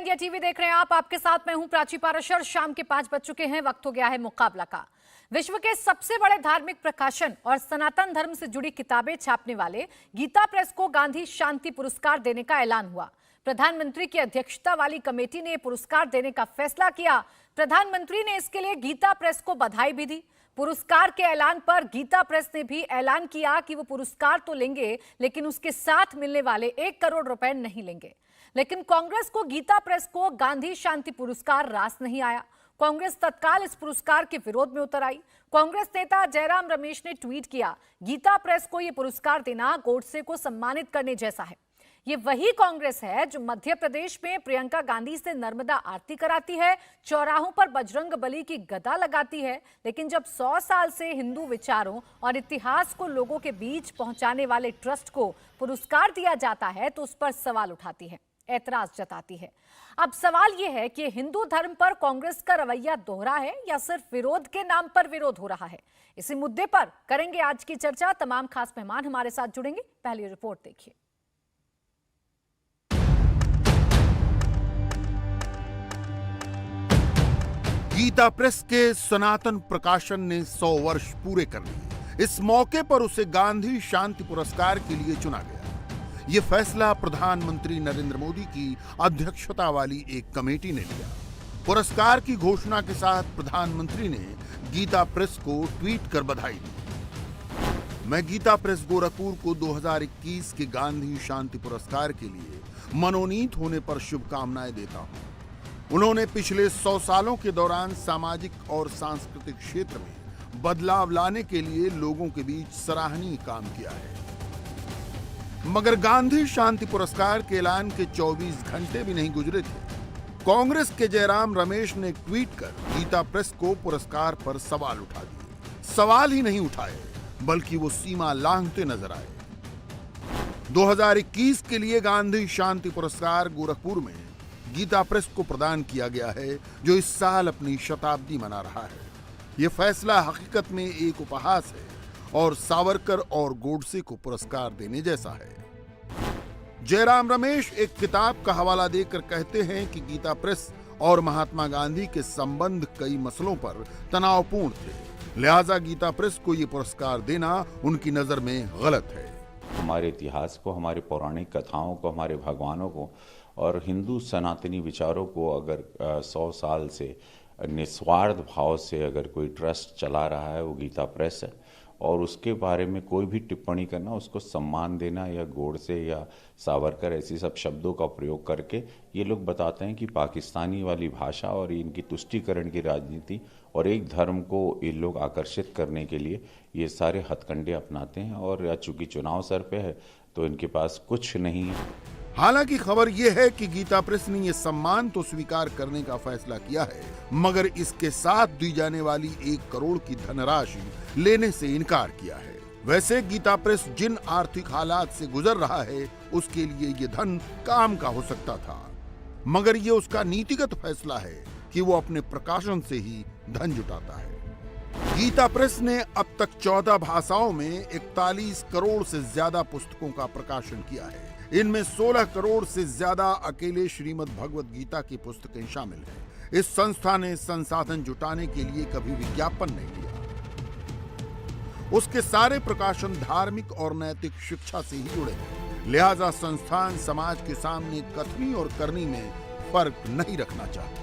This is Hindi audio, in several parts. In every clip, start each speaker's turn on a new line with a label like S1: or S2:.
S1: इंडिया टीवी देख रहे हैं आप। आपके साथ मैं हूं प्राची पाराशर। शाम के 5 बज चुके हैं। वक्त हो गया है मुकाबला का। विश्व के सबसे बड़े धार्मिक प्रकाशन और सनातन धर्म से जुड़ी किताबें छापने वाले गीता प्रेस को गांधी शांति पुरस्कार देने का ऐलान हुआ। प्रधानमंत्री की अध्यक्षता वाली कमेटी ने पुरस्कार देने का फैसला किया। प्रधानमंत्री ने इसके लिए गीता प्रेस को बधाई भी दी। पुरस्कार के ऐलान पर गीता प्रेस ने भी ऐलान किया कि वो पुरस्कार तो लेंगे, लेकिन उसके साथ मिलने वाले 1 करोड़ रुपए नहीं लेंगे। लेकिन कांग्रेस को गीता प्रेस को गांधी शांति पुरस्कार रास नहीं आया। कांग्रेस तत्काल इस पुरस्कार के विरोध में उतर आई। कांग्रेस नेता जयराम रमेश ने ट्वीट किया, गीता प्रेस को यह पुरस्कार देना गोडसे को सम्मानित करने जैसा है। ये वही कांग्रेस है जो मध्य प्रदेश में प्रियंका गांधी से नर्मदा आरती कराती है, चौराहों पर बजरंग बली की गदा लगाती है, लेकिन जब 100 साल से हिंदू विचारों और इतिहास को लोगों के बीच पहुंचाने वाले ट्रस्ट को पुरस्कार दिया जाता है तो उस पर सवाल उठाती है, ऐतराज जताती है। अब सवाल यह है कि हिंदू धर्म पर कांग्रेस का रवैया दोहरा है या सिर्फ विरोध के नाम पर विरोध हो रहा है। इसी मुद्दे पर करेंगे आज की चर्चा। तमाम खास मेहमान हमारे साथ जुड़ेंगे। पहली रिपोर्ट देखिए।
S2: गीता प्रेस के सनातन प्रकाशन ने 100 वर्ष पूरे कर लिए। इस मौके पर उसे गांधी शांति पुरस्कार के लिए चुना गया। ये फैसला प्रधानमंत्री नरेंद्र मोदी की अध्यक्षता वाली एक कमेटी ने लिया। पुरस्कार की घोषणा के साथ प्रधानमंत्री ने गीता प्रेस को ट्वीट कर बधाई दी। मैं गीता प्रेस गोरखपुर को 2021 के गांधी शांति पुरस्कार के लिए मनोनीत होने पर शुभकामनाएं देता हूं। उन्होंने पिछले 100 सालों के दौरान सामाजिक और सांस्कृतिक क्षेत्र में बदलाव लाने के लिए लोगों के बीच सराहनीय काम किया है। मगर गांधी शांति पुरस्कार के ऐलान के 24 घंटे भी नहीं गुजरे थे, कांग्रेस के जयराम रमेश ने ट्वीट कर गीता प्रेस को पुरस्कार पर सवाल उठा दिए। सवाल ही नहीं उठाए, बल्कि वो सीमा लांघते नजर आए। 2021 के लिए गांधी शांति पुरस्कार गोरखपुर में गीता प्रेस को प्रदान किया गया है, जो इस साल अपनी शताब्दी मना रहा है। यह फैसला हकीकत में एक उपहास है और सावरकर और गोडसे को पुरस्कार देने जैसा है। जयराम रमेश एक किताब का हवाला देकर कहते हैं कि गीता प्रेस और महात्मा गांधी के संबंध कई मसलों पर तनावपूर्ण थे, लिहाजा गीता प्रेस को यह पुरस्कार देना उनकी नजर में गलत है।
S3: हमारे इतिहास को, हमारे पौराणिक कथाओं को, हमारे भगवानों को और हिंदू सनातनी विचारों को अगर 100 साल से निस्वार्थ भाव से अगर कोई ट्रस्ट चला रहा है वो गीता प्रेस है, और उसके बारे में कोई भी टिप्पणी करना, उसको सम्मान देना या गोडसे या सावरकर ऐसी सब शब्दों का प्रयोग करके ये लोग बताते हैं कि पाकिस्तानी वाली भाषा और इनकी तुष्टीकरण की राजनीति और एक धर्म को ये लोग आकर्षित करने के लिए ये सारे हथकंडे अपनाते हैं। और चूंकि चुनाव सर पे है तो इनके पास कुछ नहीं है।
S2: हालांकि खबर यह है कि गीता प्रेस ने यह सम्मान तो स्वीकार करने का फैसला किया है, मगर इसके साथ दी जाने वाली 1 करोड़ की धनराशि लेने से इनकार किया है। वैसे गीता प्रेस जिन आर्थिक हालात से गुजर रहा है उसके लिए ये धन काम का हो सकता था, मगर ये उसका नीतिगत फैसला है कि वो अपने प्रकाशन से ही धन जुटाता है। गीता प्रेस ने अब तक 14 भाषाओं में 41 करोड़ से ज्यादा पुस्तकों का प्रकाशन किया है। इनमें 16 करोड़ से ज्यादा अकेले श्रीमद् भगवत गीता की पुस्तकें शामिल हैं। इस संस्था ने संसाधन जुटाने के लिए कभी विज्ञापन नहीं दिया। उसके सारे प्रकाशन धार्मिक और नैतिक शिक्षा से ही जुड़े हैं, लिहाजा संस्थान समाज के सामने कथनी और करनी में फर्क नहीं रखना चाहता।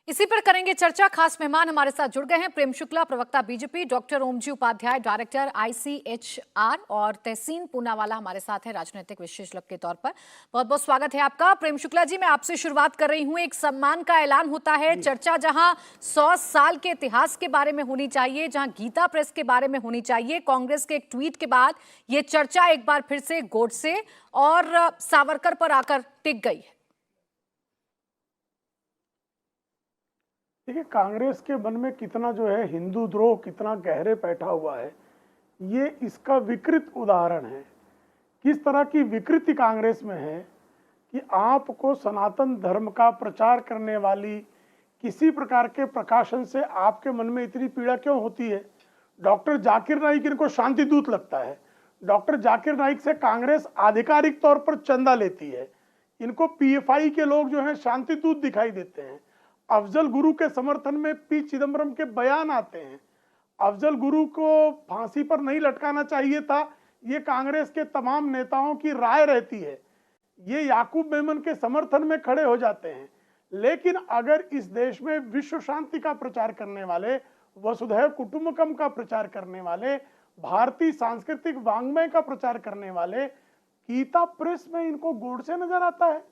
S1: इसी पर करेंगे चर्चा। खास मेहमान हमारे साथ जुड़ गए हैं। प्रेम शुक्ला, प्रवक्ता BJP, doctor Omji Upadhyay, director ICHR, और तहसीन पूनावाला हमारे साथ है राजनीतिक विशेषज्ञ के तौर पर। बहुत बहुत स्वागत है आपका। प्रेम शुक्ला जी, मैं आपसे शुरुआत कर रही हूं। एक सम्मान का ऐलान होता है, चर्चा जहां 100 साल के इतिहास के बारे में होनी चाहिए, जहां गीता प्रेस के बारे में होनी चाहिए, कांग्रेस के एक ट्वीट के बाद ये चर्चा एक बार फिर से गोडसे और सावरकर पर आकर टिक गई है।
S4: देखिए, कांग्रेस के मन में कितना जो है हिंदू द्रोह कितना गहरे बैठा हुआ है, ये इसका विकृत उदाहरण है। किस तरह की विकृति कांग्रेस में है कि आपको सनातन धर्म का प्रचार करने वाली किसी प्रकार के प्रकाशन से आपके मन में इतनी पीड़ा क्यों होती है। डॉक्टर जाकिर नाइक इनको शांति दूत लगता है, डॉक्टर जाकिर नाइक से कांग्रेस आधिकारिक तौर पर चंदा लेती है। इनको पीएफआई के लोग जो हैं शांति दूत दिखाई देते हैं। अफजल गुरु के समर्थन में पी चिदम्बरम के बयान आते हैं। अफजल गुरु को फांसी पर नहीं लटकाना चाहिए था, ये कांग्रेस के तमाम नेताओं की राय रहती है। ये याकूब मेमन के समर्थन में खड़े हो जाते हैं। लेकिन अगर इस देश में विश्व शांति का प्रचार करने वाले, वसुधैव कुटुंबकम का प्रचार करने वाले, भारतीय सांस्कृतिक वांग्मय का प्रचार करने वाले गीता प्रेस में इनको गोडसे नजर आता है,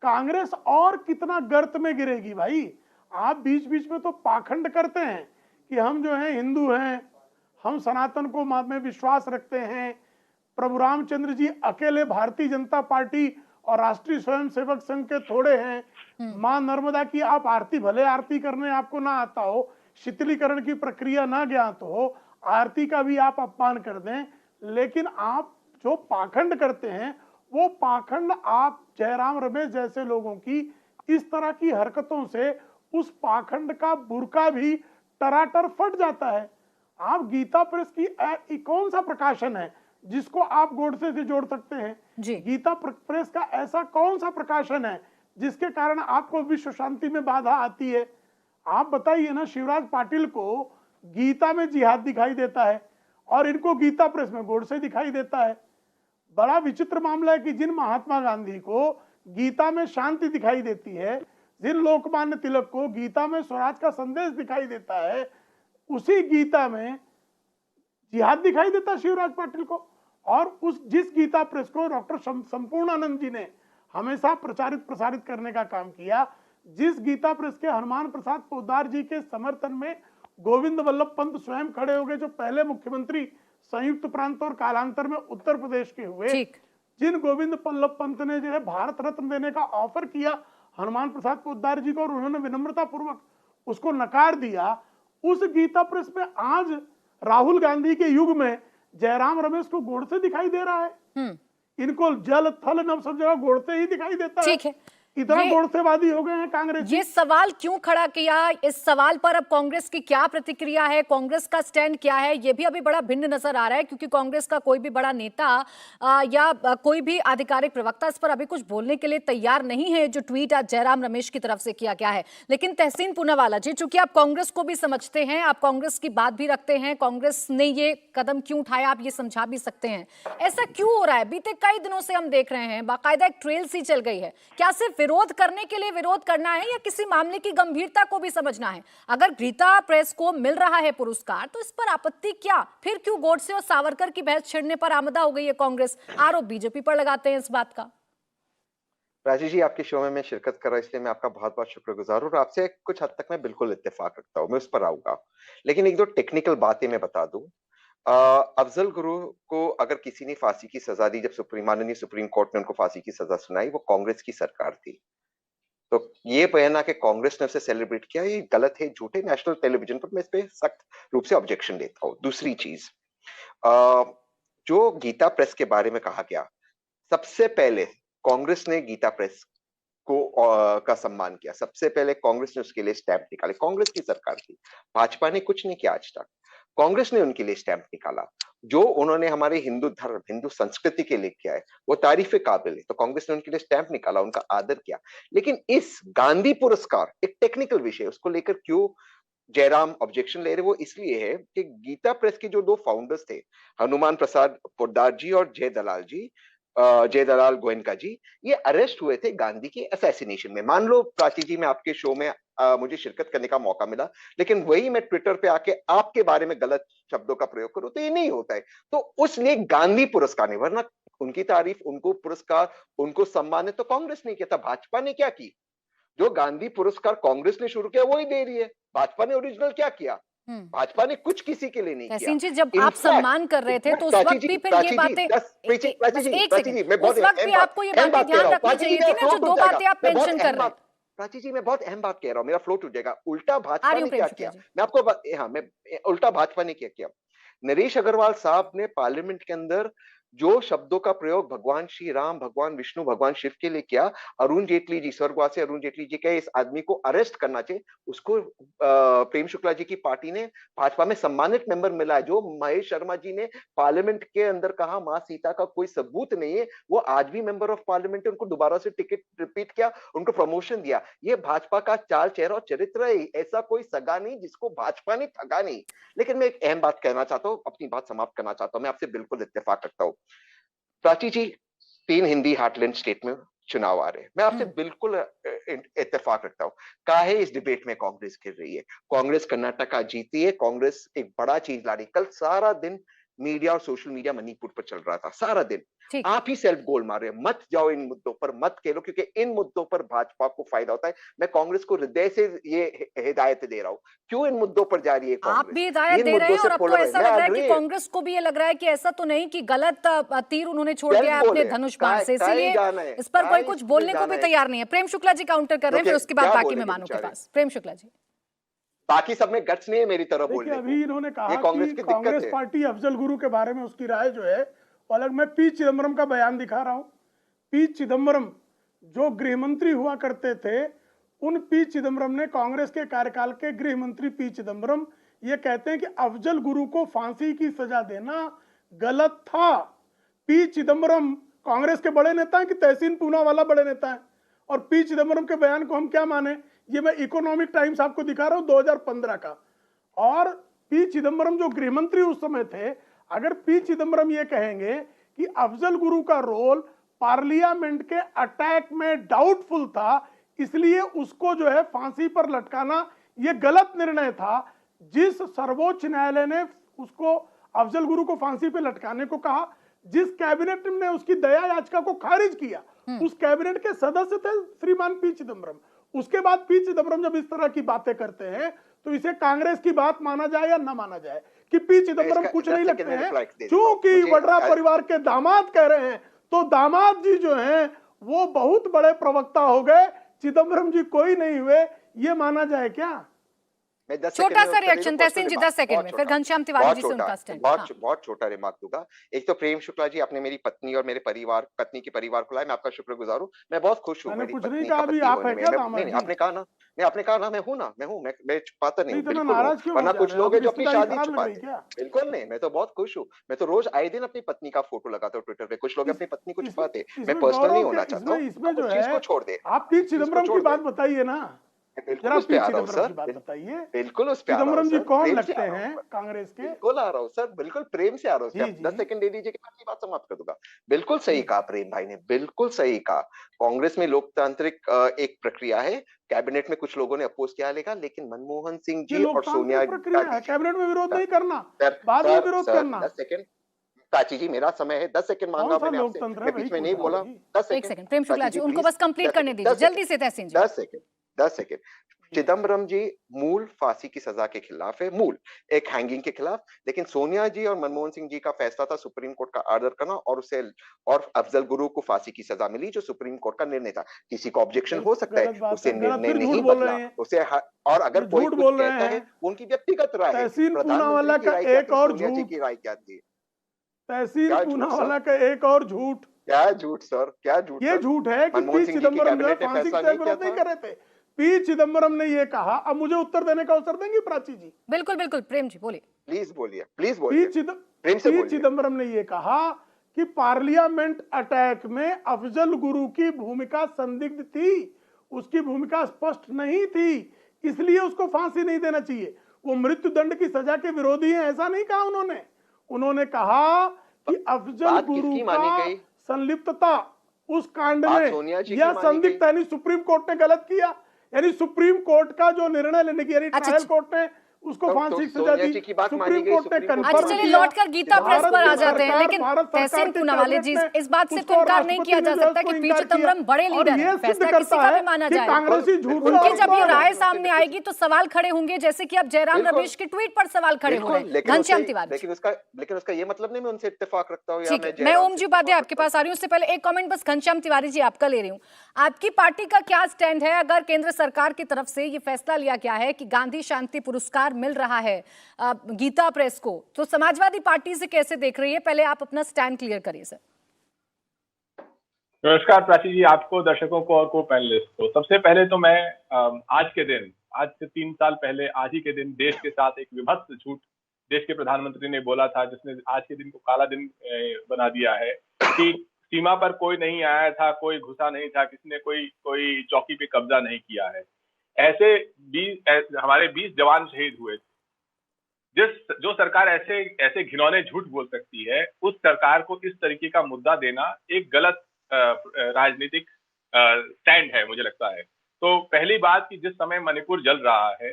S4: कांग्रेस और कितना गर्त में गिरेगी भाई। आप बीच बीच में तो पाखंड करते हैं कि हम जो हैं हिंदू हैं, हम सनातन को में विश्वास रखते हैं, प्रभु रामचंद्र जी अकेले भारतीय जनता पार्टी और राष्ट्रीय स्वयंसेवक संघ के थोड़े हैं, मां नर्मदा की आप आरती, भले आरती करने आपको ना आता हो, शीतलीकरण की प्रक्रिया ना ज्ञात हो, आरती का भी आप अपमान कर दें, लेकिन आप जो पाखंड करते हैं वो पाखंड आप जयराम रमेश जैसे लोगों की इस तरह की हरकतों से उस पाखंड का बुरका भी टराटर फट जाता है। आप गीता प्रेस की कौन सा प्रकाशन है जिसको आप गोडसे से जोड़ सकते हैं
S1: जी।
S4: गीता प्रेस का ऐसा कौन सा प्रकाशन है जिसके कारण आपको विश्व शांति में बाधा आती है? आप बताइए ना। शिवराज पाटिल को गीता में जिहाद दिखाई देता है और इनको गीता प्रेस में गोडसे दिखाई देता है। बड़ा विचित्र मामला है कि जिन महात्मा गांधी को गीता में शांति दिखाई देती है, जिन लोकमान्य तिलक को गीता में स्वराज का संदेश दिखाई देता है, उसी गीता में जिहाद दिखाई देता है शिवराज पाटिल को। और उस जिस गीता प्रेस को डॉक्टर संपूर्णानंद जी ने हमेशा प्रसारित करने का काम किया, जिस गीता प्रेस के हनुमान प्रसाद पोद्दार जी के समर्थन में गोविंद वल्लभ पंत स्वयं खड़े हो गए, जो पहले मुख्यमंत्री संयुक्त प्रांत और कालांतर में उत्तर प्रदेश के हुए, जिन गोविंद वल्लभ पंत ने जो है भारत रत्न देने का ऑफर किया हनुमान प्रसाद पोद्दार जी को और उन्होंने विनम्रता पूर्वक उसको नकार दिया, उस गीता प्रेस में आज राहुल गांधी के युग में जयराम रमेश को गोडसे दिखाई दे रहा है। इनको जल थल नभ सब जगह गोडसे ही दिखाई देता है।
S1: ठीक है,
S4: इतना गोडसेवादी हो गए हैं कांग्रेस।
S1: ये सवाल क्यों खड़ा किया, इस सवाल पर अब कांग्रेस की क्या प्रतिक्रिया है, कांग्रेस का स्टैंड क्या है, ये भी अभी बड़ा भिन्न नजर आ रहा है, क्योंकि कांग्रेस का कोई भी बड़ा नेता या कोई भी आधिकारिक प्रवक्ता इस पर अभी कुछ बोलने के लिए तैयार नहीं है, जो ट्वीट आज जयराम रमेश की तरफ से किया गया है। लेकिन तहसीन पूनावाला जी, चूंकि आप कांग्रेस को भी समझते हैं, आप कांग्रेस की बात भी रखते हैं, कांग्रेस ने ये कदम क्यों उठाया आप ये समझा भी सकते हैं। ऐसा क्यों हो रहा है? बीते कई दिनों से हम देख रहे हैं बाकायदा एक ट्रेल सी चल गई है। क्या सिर्फ विरोध करने के लिए विरोध करना है या किसी मामले की गंभीरता को भी समझना है? अगर गीता प्रेस को मिल रहा है पुरस्कार तो इस पर आपत्ति क्या? फिर क्यों गोडसे और सावरकर की बहस छिड़ने पर आमदा हो गई है कांग्रेस? आरोप बीजेपी पर लगाते हैं इस बात का।
S5: राजीव जी, आपके शो में मैं शिरकत कर रहा हूं, इसलिए मैं आपका बहुत बहुत शुक्रगुजार हूं और आपसे कुछ हद तक मैं बिल्कुल इत्तेफाक रखता हूं, मैं उस पर आऊंगा। लेकिन एक दो टेक्निकल बातें मैं बता दूं। अफजल गुरु को अगर किसी ने फांसी की सजा दी, जब माननीय सुप्रीम कोर्ट ने उनको फांसी की सजा सुनाई, वो कांग्रेस की सरकार थी। तो ये कहना कि कांग्रेस ने उसे सेलिब्रेट किया, ये गलत है, झूठे। नेशनल टेलीविजन पर मैं इस पे सख्त रूप से ऑब्जेक्शन देता हूं। दूसरी चीज, जो गीता प्रेस के बारे में कहा गया, सबसे पहले कांग्रेस ने गीता प्रेस को का सम्मान किया। सबसे पहले कांग्रेस ने उसके लिए स्टैंप निकाले। कांग्रेस की सरकार थी, भाजपा ने कुछ नहीं किया आज तक। कांग्रेस ने उनके लिए स्टैंप निकाला। जो उन्होंने हमारे हिंदू धर्म, हिंदू संस्कृति के लिए किया है, वो तारीफ काबिल है। तो कांग्रेस ने उनके लिए स्टैंप निकाला, उनका आदर किया। लेकिन इस गांधी पुरस्कार, एक टेक्निकल विषय, उसको लेकर क्यों जयराम ऑब्जेक्शन ले रहे? वो इसलिए है कि गीता प्रेस के जो दो फाउंडर्स थे, हनुमान प्रसाद पोद्दार जी और जयदलाल गोयनका जी, ये अरेस्ट हुए थे गांधी के असैसिनेशन में। मान लो प्राची जी, मैं आपके शो में मुझे शिरकत करने का मौका मिला, लेकिन वही मैं ट्विटर पे आके आपके बारे में गलत शब्दों का प्रयोग करूं तो ये नहीं होता है। तो उसने गांधी पुरस्कार नहीं, वरना उनकी तारीफ, उनको पुरस्कार, उनको सम्मान है तो कांग्रेस ने किया था। भाजपा ने क्या की? जो गांधी पुरस्कार कांग्रेस ने शुरू किया वही दे रही है। भाजपा ने ओरिजिनल क्या किया? भाजपा ने कुछ किसी के लिए नहीं किया।
S1: जी, जब आप सम्मान कर रहे थे तो उस वक्त भी फिर ये बातें, उस वक्त भी आपको ये बातें ध्यान रखनी चाहिए थी ना, जो दो बातें आप मेंशन कर रहे हैं।
S5: प्राची जी, मैं बहुत अहम बात कह रहा हूं, मेरा फ्लो टूट जाएगा। उल्टा भाजपा ने क्या किया, मैं आपको, हाँ, मैं उल्टा भाजपा ने क्या किया। नरेश अग्रवाल साहब ने पार्लियामेंट के अंदर जो शब्दों का प्रयोग भगवान श्री राम, भगवान विष्णु, भगवान शिव के लिए किया, अरुण जेटली जी, स्वर्गवासी अरुण जेटली जी कहे इस आदमी को अरेस्ट करना चाहिए, उसको प्रेम शुक्ला जी की पार्टी ने भाजपा में सम्मानित मेंबर मिला है। जो महेश शर्मा जी ने पार्लियामेंट के अंदर कहा मां सीता का कोई सबूत नहीं है, वो आज भी मेंबर ऑफ पार्लियामेंट है, उनको दोबारा से टिकट रिपीट किया, उनको प्रमोशन दिया। ये भाजपा का चाल चेहरा और चरित्र है, ऐसा कोई सगा नहीं जिसको भाजपा ने ठगा नहीं। लेकिन मैं एक अहम बात कहना चाहता हूं, अपनी बात समाप्त करना चाहता हूं, मैं आपसे बिल्कुल इत्तेफाक रखता हूं। प्राची जी, 3 हिंदी हार्टलैंड स्टेट में चुनाव आ रहे हैं, मैं आपसे बिल्कुल इत्तेफाक रखता हूं। काहे इस डिबेट में कांग्रेस गिर रही है? कांग्रेस कर्नाटका जीती है, कांग्रेस एक बड़ा चीज ला रही। कल सारा दिन मीडिया और सोशल मीडिया मणिपुर पर चल रहा था, सारा दिन।
S1: ठीक।
S5: आप ही सेल्फ गोल मार रहे हैं, मत जाओ इन मुद्दों पर, मत खेलो, क्योंकि इन मुद्दों पर भाजपा को फायदा होता है। मैं कांग्रेस को हृदय से ये हिदायत दे रहा हूं, क्यों इन मुद्दों पर जा रही है कांग्रेस?
S1: आप भी हिदायत दे रहे हैं और अब तो ऐसा लग रहा है कि कांग्रेस को भी ये लग रहा है कि ऐसा तो नहीं कि गलत तीर उन्होंने छोड़ दिया है अपने धनुष बाण से, इसलिए इस पर कोई कुछ बोलने को भी तैयार नहीं है। प्रेम शुक्ला जी काउंटर कर रहे हैं, फिर उसके बाद बाकी मेहमानों के पास। प्रेम शुक्ला जी,
S5: बाकी सब में गट्स नहीं है मेरी तरह बोलने को।
S4: अभी इन्होंने कहा
S5: कांग्रेस
S4: कि कांग्रेस पार्टी अफजल गुरु के बारे में उसकी राय जो है वो अलग। मैं पी चिदम्बरम का बयान दिखा रहा हूं। पी चिदम्बरम जो गृह मंत्री हुआ करते थे, उन पी चिदम्बरम ने, कांग्रेस के कार्यकाल के गृह मंत्री पी चिदम्बरम ये कहते हैं कि अफजल गुरु को फांसी की सजा देना गलत था। पी चिदम्बरम कांग्रेस के बड़े नेता हैं कि तहसीन पूनावाला बड़े नेता हैं? और पी चिदम्बरम के बयान को हम क्या माने? ये मैं इकोनॉमिक टाइम्स आपको दिखा रहा हूं 2015 का। और पी चिदम्बरम जो गृह मंत्री उस समय थे, अगर पी चिदम्बरम ये कहेंगे कि अफजल गुरु का रोल पार्लियामेंट के अटैक में डाउटफुल था, इसलिए उसको जो है फांसी पर लटकाना ये गलत निर्णय था। जिस सर्वोच्च न्यायालय ने उसको अफजल गुरु को फांसी पर लटकाने को कहा, जिस कैबिनेट ने उसकी दया याचिका को खारिज किया, उस कैबिनेट के सदस्य थे श्रीमान पी चिदम्बरम। उसके बाद पी चिदम्बरम जब इस तरह की बातें करते हैं तो इसे कांग्रेस की बात माना जाए या ना माना जाए कि पी चिदम्बरम कुछ नहीं लगते हैं, क्योंकि वड्रा परिवार के दामाद कह रहे हैं, तो दामाद जी जो हैं वो बहुत बड़े प्रवक्ता हो गए, चिदम्बरम जी कोई नहीं हुए, ये माना जाए क्या?
S1: छोटा सा रिएक्शन तहसीन जी 10 सेकंड में, फिर घनश्याम तिवारी जी से उनका स्टैंड।
S5: बहुत छोटा रिमार्क दूंगा। एक तो प्रेम शुक्ला जी, आपने मेरी पत्नी और मेरे परिवार, पत्नी के परिवार को लाया, मैं आपका शुक्रगुजार हूं। मैं बहुत खुश हूं मेरी पत्नी का पति होने में। आपने कहा ना, आपने कहा ना, मैं हूं ना, मैं छुपाता नहीं हूं, वरना कुछ लोग हैं जो अपनी शादी छुपाते हैं। बिल्कुल नहीं, मैं तो बहुत खुश हूं। मैं तो रोज आए दिन अपनी पत्नी का फोटो लगाता हूं ट्विटर पे। कुछ लोग अपनी पत्नी को छुपाते, मैं पर्सनल नहीं होना चाहता हूं।
S4: इसमें जो
S5: चीज को छोड़ दे,
S4: आप पी चिदम्बरम की बात बताइए ना,
S5: बिल्कुल उस पे आ रहा हूं सर,
S4: बताइए।
S5: बिल्कुल उस पे आ रहा हूं।
S4: चिदम्बरम जी कौन लगते हैं कांग्रेस के?
S5: बिल्कुल आ रहा हूं सर, बिल्कुल प्रेम से आ रहा हूं। 10 सेकंड दे दीजिए कि मैं अपनी बात समाप्त कर दूंगा। बिल्कुल सही कहा प्रेम भाई ने, बिल्कुल सही कहा। कांग्रेस में लोकतांत्रिक एक प्रक्रिया है, कैबिनेट में कुछ लोगों ने अपोज किया लेगा, लेकिन मनमोहन सिंह जी और सोनिया
S4: कैबिनेट में विरोध नहीं करना, बाद में विरोध करना।
S5: 10 सेकंड प्राची जी, मेरा समय है, 10 सेकंड मांगा मैंने आपसे, मैं बीच में नहीं बोला। 10
S1: सेकंड प्रेम शुक्ला जी, उनको बस कंप्लीट करने दीजिए जल्दी से तहसीन जी।
S5: 10 सेकंड। चिदम्बरम जी मूल फांसी की सजा के खिलाफ है, मूल एक हैंगिंग के खिलाफ, लेकिन सोनिया जी और मनमोहन सिंह जी का फैसला था सुप्रीम कोर्ट का ऑर्डर करना, और उसे और अफजल गुरु को फांसी की सजा मिली जो सुप्रीम कोर्ट का निर्णय था। किसी को ऑब्जेक्शन हो सकता है, उसे निर्णय नहीं बदला उसे, और अगर कोई कुछ कहता है उनकी व्यक्तिगत राय है।
S4: पूनावाला का एक और झूठ
S5: की राय क्या थी?
S4: तहसीन पूनावाला का एक और झूठ।
S5: क्या झूठ सर, क्या झूठ?
S4: ये झूठ है कि पी चिदम्बरम जो फांसी का विरोध नहीं कर रहे थे। पी चिदम्बरम ने ये कहा, अब मुझे उत्तर देने का अवसर देंगे प्राची जी?
S1: बिल्कुल बिल्कुल, प्रेम जी बोलिए,
S5: प्लीज बोलिए, प्लीज बोलिए।
S4: पी चिदम्बरम ने ये कहा कि पार्लियामेंट अटैक में अफजल गुरु की भूमिका संदिग्ध थी, उसकी भूमिका स्पष्ट नहीं थी, इसलिए उसको फांसी नहीं देना चाहिए। वो मृत्यु दंड की सजा के विरोधी हैं ऐसा नहीं कहा उन्होंने। उन्होंने कहा कि अफजल गुरु का संलिप्तता उस कांड में या संदिग्ध, यानी सुप्रीम कोर्ट ने गलत किया, यानी सुप्रीम कोर्ट का जो निर्णय लेने की, यानी ट्रायल कोर्ट ने उसको फांसी की सजा दी, सुप्रीम कोर्ट ने
S1: कंफर्म। चलिए लौटकर गीता प्रेस पर आ जाते हैं, लेकिन तहसीन पूनावाला जी, इस बात से तो इनकार नहीं किया जा सकता कि पी चिदम्बरम बड़े लीडर हैं, फैसला किसी का भी माना जाए। उनकी जब ये राय सामने आएगी तो सवाल खड़े होंगे, जैसे कि अब जयराम रमेश के ट्वीट पर सवाल खड़े हो रहे हैं। घनश्याम तिवारी,
S5: लेकिन उसका ये मतलब नहीं मैं उनसे इत्तेफाक रखता हूँ।
S1: मैं ओम जी उपाध्याय आपके पास आ रही हूँ, उससे पहले एक कमेंट बस घनश्याम तिवारी जी आपका ले रही हूँ। आपकी पार्टी का क्या स्टैंड है अगर केंद्र सरकार की तरफ से ये फैसला लिया गया है कि गांधी शांति पुरस्कार आधार मिल रहा है गीता प्रेस को, तो समाजवादी पार्टी से कैसे देख रही है? पहले आप अपना स्टैंड क्लियर करिए सर।
S6: नमस्कार प्राची जी, आपको, दर्शकों को और को पैनलिस्ट को। सबसे पहले तो मैं आज के दिन, आज से 3 साल पहले आज ही के दिन देश के साथ एक विभत्स झूठ देश के प्रधानमंत्री ने बोला था, जिसने आज के दिन को काला दिन बना दिया है कि सीमा पर कोई नहीं आया था, कोई घुसा नहीं था, किसी ने कोई चौकी पे कब्जा नहीं किया है। ऐसे हमारे 20 जवान शहीद हुए थे। जो सरकार ऐसे घिनौने झूठ बोल सकती है, उस सरकार को इस तरीके का मुद्दा देना एक गलत राजनीतिक स्टैंड है, मुझे लगता है। तो पहली बात कि जिस समय मणिपुर जल रहा है,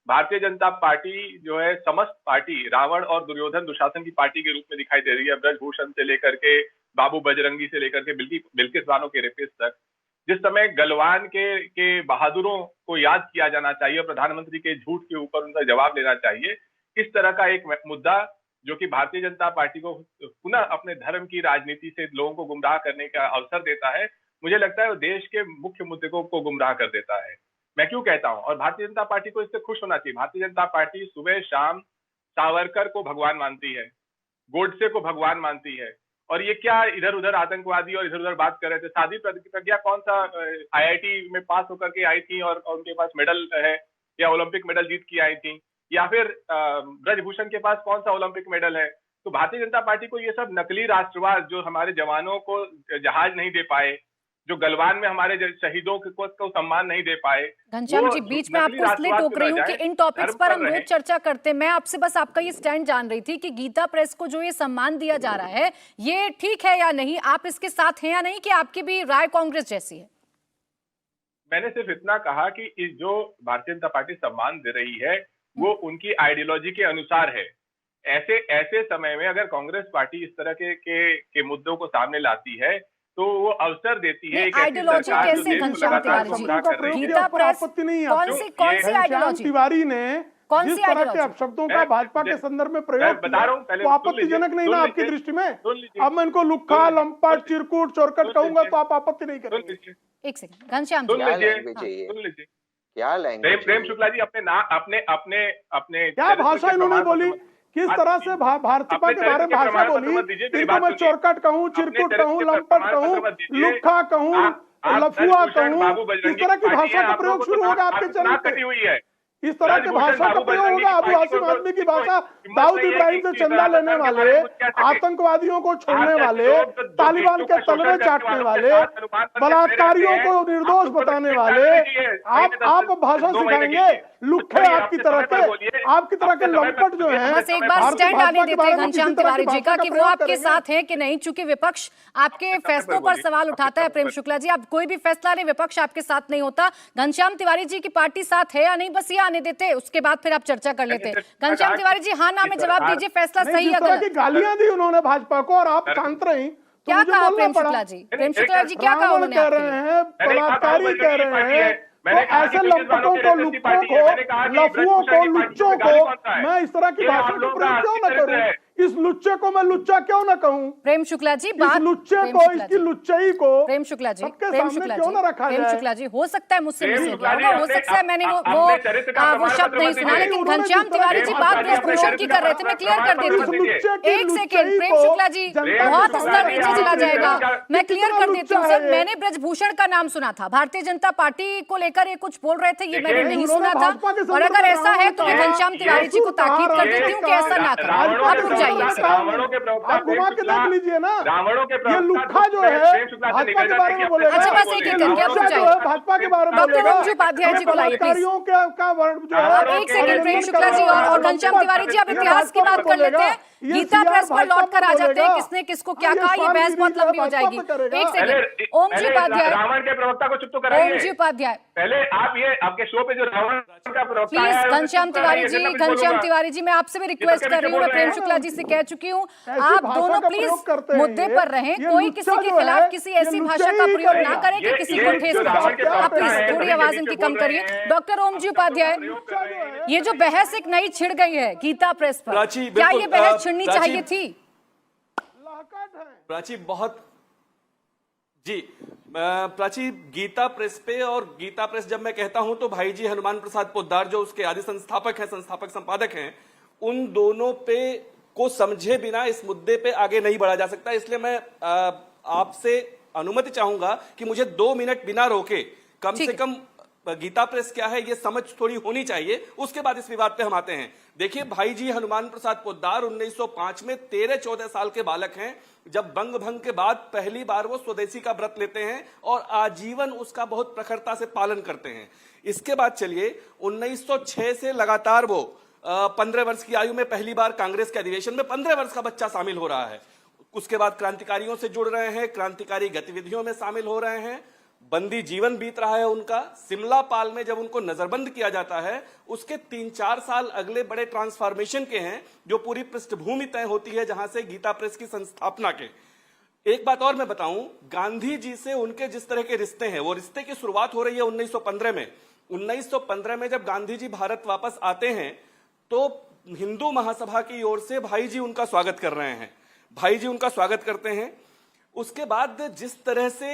S6: भारतीय जनता पार्टी जो है समस्त पार्टी रावण और दुर्योधन दुशासन की पार्टी के रूप में दिखाई दे रही है। ब्रजभूषण से लेकर के बाबू बजरंगी से लेकर के बिल्किस बानो के रेपिस्ट तक। जिस समय गलवान के बहादुरों को याद किया जाना चाहिए, प्रधानमंत्री के झूठ के ऊपर उनका जवाब लेना चाहिए, इस तरह का एक मुद्दा जो कि भारतीय जनता पार्टी को पुनः अपने धर्म की राजनीति से लोगों को गुमराह करने का अवसर देता है, मुझे लगता है वो देश के मुख्य मुद्दे को गुमराह कर देता है। मैं क्यों कहता हूं, और भारतीय जनता पार्टी को इससे खुश होना चाहिए। भारतीय जनता पार्टी सुबह शाम सावरकर को भगवान मानती है, गोडसे को भगवान मानती है, और ये क्या इधर उधर आतंकवादी और इधर उधर बात कर रहे थे। साध्वी प्रज्ञा कौन सा IIT में पास होकर के आई थी और उनके पास मेडल है, या ओलंपिक मेडल जीत के आई थी, या फिर ब्रजभूषण के पास कौन सा ओलंपिक मेडल है। तो भारतीय जनता पार्टी को ये सब नकली राष्ट्रवाद, जो हमारे जवानों को जहाज नहीं दे पाए, जो गलवान में हमारे शहीदों को सम्मान नहीं दे पाए।
S1: घनश्याम जी, बीच में आपको इसलिए टोक रही हूँ कि इन टॉपिक्स पर हम रोज चर्चा करते हैं। मैं आपसे बस आपका ये स्टैंड जान रही थी कि गीता प्रेस को जो ये सम्मान दिया जा रहा है, ये ठीक है या नहीं, आप इसके साथ हैं या नहीं, कि आपकी भी राय कांग्रेस जैसी है?
S6: मैंने सिर्फ इतना कहा कि इस जो भारतीय जनता पार्टी सम्मान दे रही है वो उनकी आइडियोलॉजी के अनुसार है। ऐसे समय में अगर कांग्रेस पार्टी इस तरह के मुद्दों को सामने लाती है तो वो अवसर देती है।
S1: आइडियोलॉजी कैसे घनश्याम तिवारी जी? गीता प्रेस कौन सी आइडियोलॉजी?
S4: तिवारी ने
S1: कौन
S4: जिस
S1: सी
S4: तरह के अपशब्दों का भाजपा के संदर्भ में प्रयोग
S6: बता रहा हूं, पहले
S4: वो आपत्तिजनक नहीं ना आपकी दृष्टि में? अब मैं इनको लुक्खा, लंपट, चिरकुट, चोरकट कहूंगा तो आप आपत्ति नहीं करेंगे?
S1: एक सेकंड घनश्याम
S6: सुन लीजिए,
S5: क्या लैंग्वेज?
S6: प्रेम शुक्ला जी अपने
S4: क्या भाषा इन्होंने बोली, किस तरह से भाजपा के बारे में भाषा बोली? इनको मैं चोरकट कहूँ, चिरकुट कहूँ, लंपट कहूँ, लुक्खा कहूँ, लफुआ कहूँ, इस तरह की भाषा का प्रयोग शुरू होगा आपके चैनल पे? इस तरह की भाषा का प्रयोग होगा? आदिवासी आदमी की भाषा, दाऊद इब्राहिम से चंदा लेने वाले, आतंकवादियों को छोड़ने वाले, तालिबान के तलवे चाटने वाले, बलात्कारियों को निर्दोष बताने वाले, आप भाषा सिखाएंगे? लुक्खे आपकी तरह के लंपट जो है।
S1: बस एक बार स्टैंड आने देते हैं घनश्याम तिवारी जी का कि वो आपके साथ है कि नहीं, चूंकि विपक्ष आपके फैसलों पर सवाल उठाता है। प्रेम शुक्ला जी, आप कोई भी फैसला नहीं, विपक्ष आपके साथ नहीं होता। घनश्याम तिवारी जी की पार्टी साथ है या नहीं, बस ये आने देते, उसके बाद फिर आप चर्चा कर लेते हैं। घनश्याम तिवारी जी, हाँ ना में जवाब दीजिए, फैसला सही या गलत?
S4: गालियां दी उन्होंने भाजपा को और आप शांत रही।
S1: क्या कहा प्रेम शुक्ला जी? प्रेम शुक्ला जी क्या कहा उन्होंने?
S4: कह रहे हैं, बलात्कारी कह रहे हैं, तो ऐसे लंपटों को, लुक्कों को, लफुओं को, लुच्चों को मैं इस तरह की भाषा का प्रयोग क्यों न करूं? इस लुच्चे को मैं लुच्चा क्यों न कहूं?
S1: प्रेम शुक्ला जी,
S4: इस लुच्चे को, इसकी लुच्चाई को
S1: प्रेम शुक्ला जी,
S4: क्यों न रखा जाए?
S1: प्रेम शुक्ला जी, हो सकता है मुझसे मिस हो गया होगा, हो सकता है मैंने वो शब्द नहीं सुना, लेकिन घनश्याम तिवारी जी बात ब्रजभूषण की कर रहे थे, मैं क्लियर कर देती हूँ। एक सेकेंड प्रेम शुक्ला जी, बहुत स्तर नीचे चला जाएगा, मैं क्लियर कर देती हूँ सर। मैंने ब्रजभूषण का नाम सुना था, भारतीय जनता पार्टी को लेकर ये कुछ बोल रहे थे, ये मैंने नहीं सुना था। और अगर ऐसा है तो मैं घनश्याम तिवारी जी को ताकीद कर देती हूँ कि ऐसा ना करें। आप रुक जाइए,
S6: रावणों के प्रवक्ता,
S4: आप घुमा के देख लीजिए ना,
S6: रावणों के
S4: ये लुक्खा जो है भाजपा के बारे में बोलेगा।
S1: अच्छा बस एक करके आप रुक जाइए,
S4: भाजपा के बारे में
S1: डॉक्टर ओमजी उपाध्याय जी को लाइए प्लीज। एक सेकंड प्रेम शुक्ला जी और घनश्याम तिवारी जी, अब इतिहास की बात कर लेते हैं। गीता प्रेस पर लौट कर आ जाते हैं, किसने किसको क्या कहा, ये बहस बहुत लंबी हो जाएगी। एक सेकंड ओमजी उपाध्याय,
S6: रावण के प्रवक्ता को चुप तो कराइए।
S1: ओमजी उपाध्याय,
S6: पहले आप ये आपके शो पे जो रावण का प्रवक्ता है,
S1: प्लीज घनश्याम तिवारी जी, घनश्याम तिवारी जी, मैं आपसे भी रिक्वेस्ट कर रही हूँ, मैं प्रेम शुक्ला जी से कह चुकी हूँ, आप दोनों प्लीज मुद्दे पर रहें, कोई किसी के खिलाफ किसी ऐसी भाषा का प्रयोग ना करे कि किसी को ठेस पहुंचे। आप प्लीज थोड़ी आवाज इनकी कम करिए। डॉक्टर ओमजी उपाध्याय, ये जो बहस एक नई छिड़ गई है गीता प्रेस पर, क्या ये बहस छिड़नी चाहिए थी?
S7: प्राची बहुत जी, प्राची, गीता प्रेस पे, और गीता प्रेस जब मैं कहता हूं तो भाई जी हनुमान प्रसाद पोद्दार जो उसके आदि संस्थापक हैं, संस्थापक संपादक हैं, उन दोनों पे को समझे बिना इस मुद्दे पे आगे नहीं बढ़ा जा सकता। इसलिए मैं आपसे अनुमति चाहूंगा कि मुझे 2 मिनट बिना रोके कम से कम गीता प्रेस क्या है ये समझ थोड़ी होनी चाहिए, उसके बाद इस विवाद पे हम आते हैं। देखिए, भाई जी हनुमान प्रसाद पोद्दार 1905 में 13-14 साल के बालक हैं जब बंग भंग के बाद पहली बार वो स्वदेशी का व्रत लेते हैं और आजीवन उसका बहुत प्रखरता से पालन करते हैं। इसके बाद चलिए 1906 से लगातार वो 15 वर्ष की आयु में पहली बार कांग्रेस के अधिवेशन में 15 वर्ष का बच्चा शामिल हो रहा है। उसके बाद क्रांतिकारियों से जुड़ रहे हैं, क्रांतिकारी गतिविधियों में शामिल हो रहे हैं, बंदी जीवन बीत रहा है उनका। सिमला पाल में जब उनको नजरबंद किया जाता है, उसके 3-4 साल अगले बड़े ट्रांसफॉर्मेशन के हैं जो पूरी पृष्ठभूमि तय होती है जहां से गीता प्रेस की संस्थापना के। एक बात और मैं बताऊं, गांधी जी से उनके जिस तरह के रिश्ते हैं, वो रिश्ते की शुरुआत हो रही है 1915 में। 1915 में जब गांधी जी भारत वापस आते हैं तो हिंदू महासभा की ओर से भाई जी उनका स्वागत कर रहे हैं, भाई जी उनका स्वागत करते हैं। उसके बाद जिस तरह से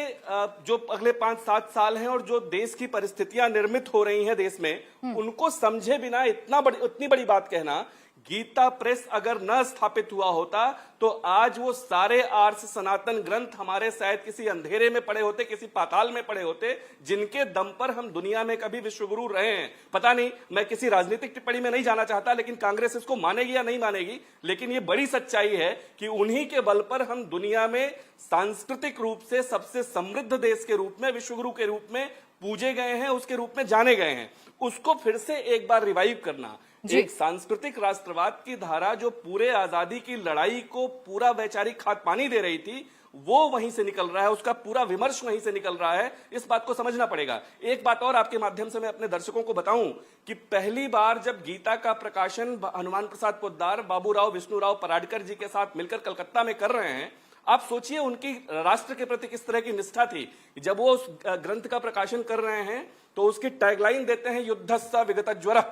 S7: जो अगले 5-7 साल हैं और जो देश की परिस्थितियां निर्मित हो रही हैं देश में, उनको समझे बिना इतनी बड़ी बात कहना, गीता प्रेस अगर न स्थापित हुआ होता तो आज वो सारे आर्ष सनातन ग्रंथ हमारे शायद किसी अंधेरे में पड़े होते, किसी पाताल में पड़े होते, जिनके दम पर हम दुनिया में कभी विश्वगुरु रहे हैं। पता नहीं, मैं किसी राजनीतिक टिप्पणी में नहीं जाना चाहता, लेकिन कांग्रेस इसको मानेगी या नहीं मानेगी, लेकिन ये बड़ी सच्चाई है कि उन्हीं के बल पर हम दुनिया में सांस्कृतिक रूप से सबसे समृद्ध देश के रूप में, विश्वगुरु के रूप में पूजे गए हैं, उसके रूप में जाने गए हैं। उसको फिर से एक बार रिवाइव करना, एक सांस्कृतिक राष्ट्रवाद की धारा जो पूरे आजादी की लड़ाई को पूरा वैचारिक खाद पानी दे रही थी, वो वहीं से निकल रहा है, उसका पूरा विमर्श वहीं से निकल रहा है। इस बात को समझना पड़ेगा। एक बात और आपके माध्यम से मैं अपने दर्शकों को बताऊं कि पहली बार जब गीता का प्रकाशन हनुमान प्रसाद पोद्दार, बाबूराव विष्णुराव पराडकर जी के साथ मिलकर कलकत्ता में कर रहे हैं, आप सोचिए उनकी राष्ट्र के प्रति किस तरह की निष्ठा थी। जब वो उस ग्रंथ का प्रकाशन कर रहे हैं तो उसकी टैगलाइन देते हैं युद्धस्स विगतज्वरः,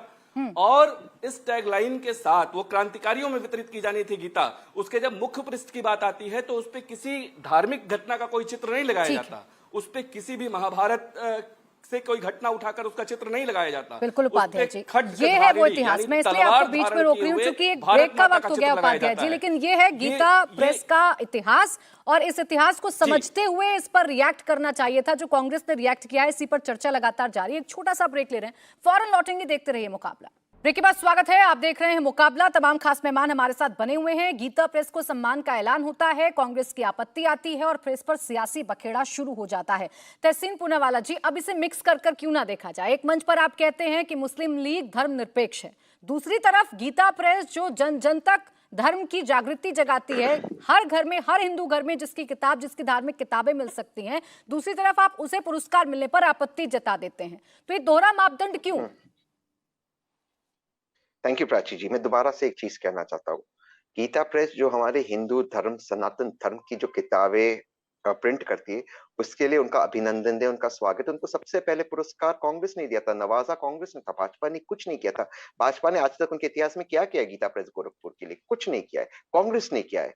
S7: और इस टैगलाइन के साथ वो क्रांतिकारियों में वितरित की जानी थी गीता। उसके जब मुख्य पृष्ठ की बात आती है तो उस पे किसी धार्मिक घटना का कोई चित्र नहीं लगाया जाता, उस पे किसी भी महाभारत से कोई घटना उठाकर उसका चित्र नहीं लगाया जाता।
S1: बिल्कुल उपाध्याय जी, ये है वो इतिहास। मैं इसलिए आपको बीच में रोक रही हूँ क्योंकि एक ब्रेक का वक्त हो गया उपाध्याय जी, लेकिन ये है गीता प्रेस का इतिहास, और इस इतिहास को समझते हुए इस पर रिएक्ट करना चाहिए था। जो कांग्रेस ने रिएक्ट किया है, इसी पर चर्चा लगातार जारी है। एक छोटा सा ब्रेक ले रहे हैं, फौरन लौटेंगे, देखते रहिए मुकाबला। ब्रेक के बाद स्वागत है, आप देख रहे हैं मुकाबला। तमाम खास मेहमान हमारे साथ बने हुए हैं। गीता प्रेस को सम्मान का ऐलान होता है, कांग्रेस की आपत्ति आती है और प्रेस पर सियासी बखेड़ा शुरू हो जाता है। तहसीन पूनावाला जी, अब इसे मिक्स कर क्यों ना देखा जाए। एक मंच पर आप कहते हैं कि मुस्लिम लीग धर्मनिरपेक्ष है, दूसरी तरफ गीता प्रेस जो जन जन तक धर्म की जागृति जगाती है, हर घर में, हर हिंदू घर में जिसकी धार्मिक किताबें मिल सकती हैं, दूसरी तरफ आप उसे पुरस्कार मिलने पर आपत्ति जता देते हैं। तो ये दोहरा मापदंड क्यों?
S5: थैंक यू प्राची जी। मैं दोबारा से एक चीज कहना चाहता हूँ, गीता प्रेस जो हमारे हिंदू धर्म, सनातन धर्म की जो किताबें प्रिंट करती है, उसके लिए उनका अभिनंदन दे, उनका स्वागत। उनको सबसे पहले पुरस्कार कांग्रेस ने दिया था, नवाजा कांग्रेस ने था, भाजपा ने कुछ नहीं किया था। भाजपा ने आज तक उनके इतिहास में क्या किया गीता प्रेस गोरखपुर के लिए? कुछ नहीं किया है, कांग्रेस ने किया है।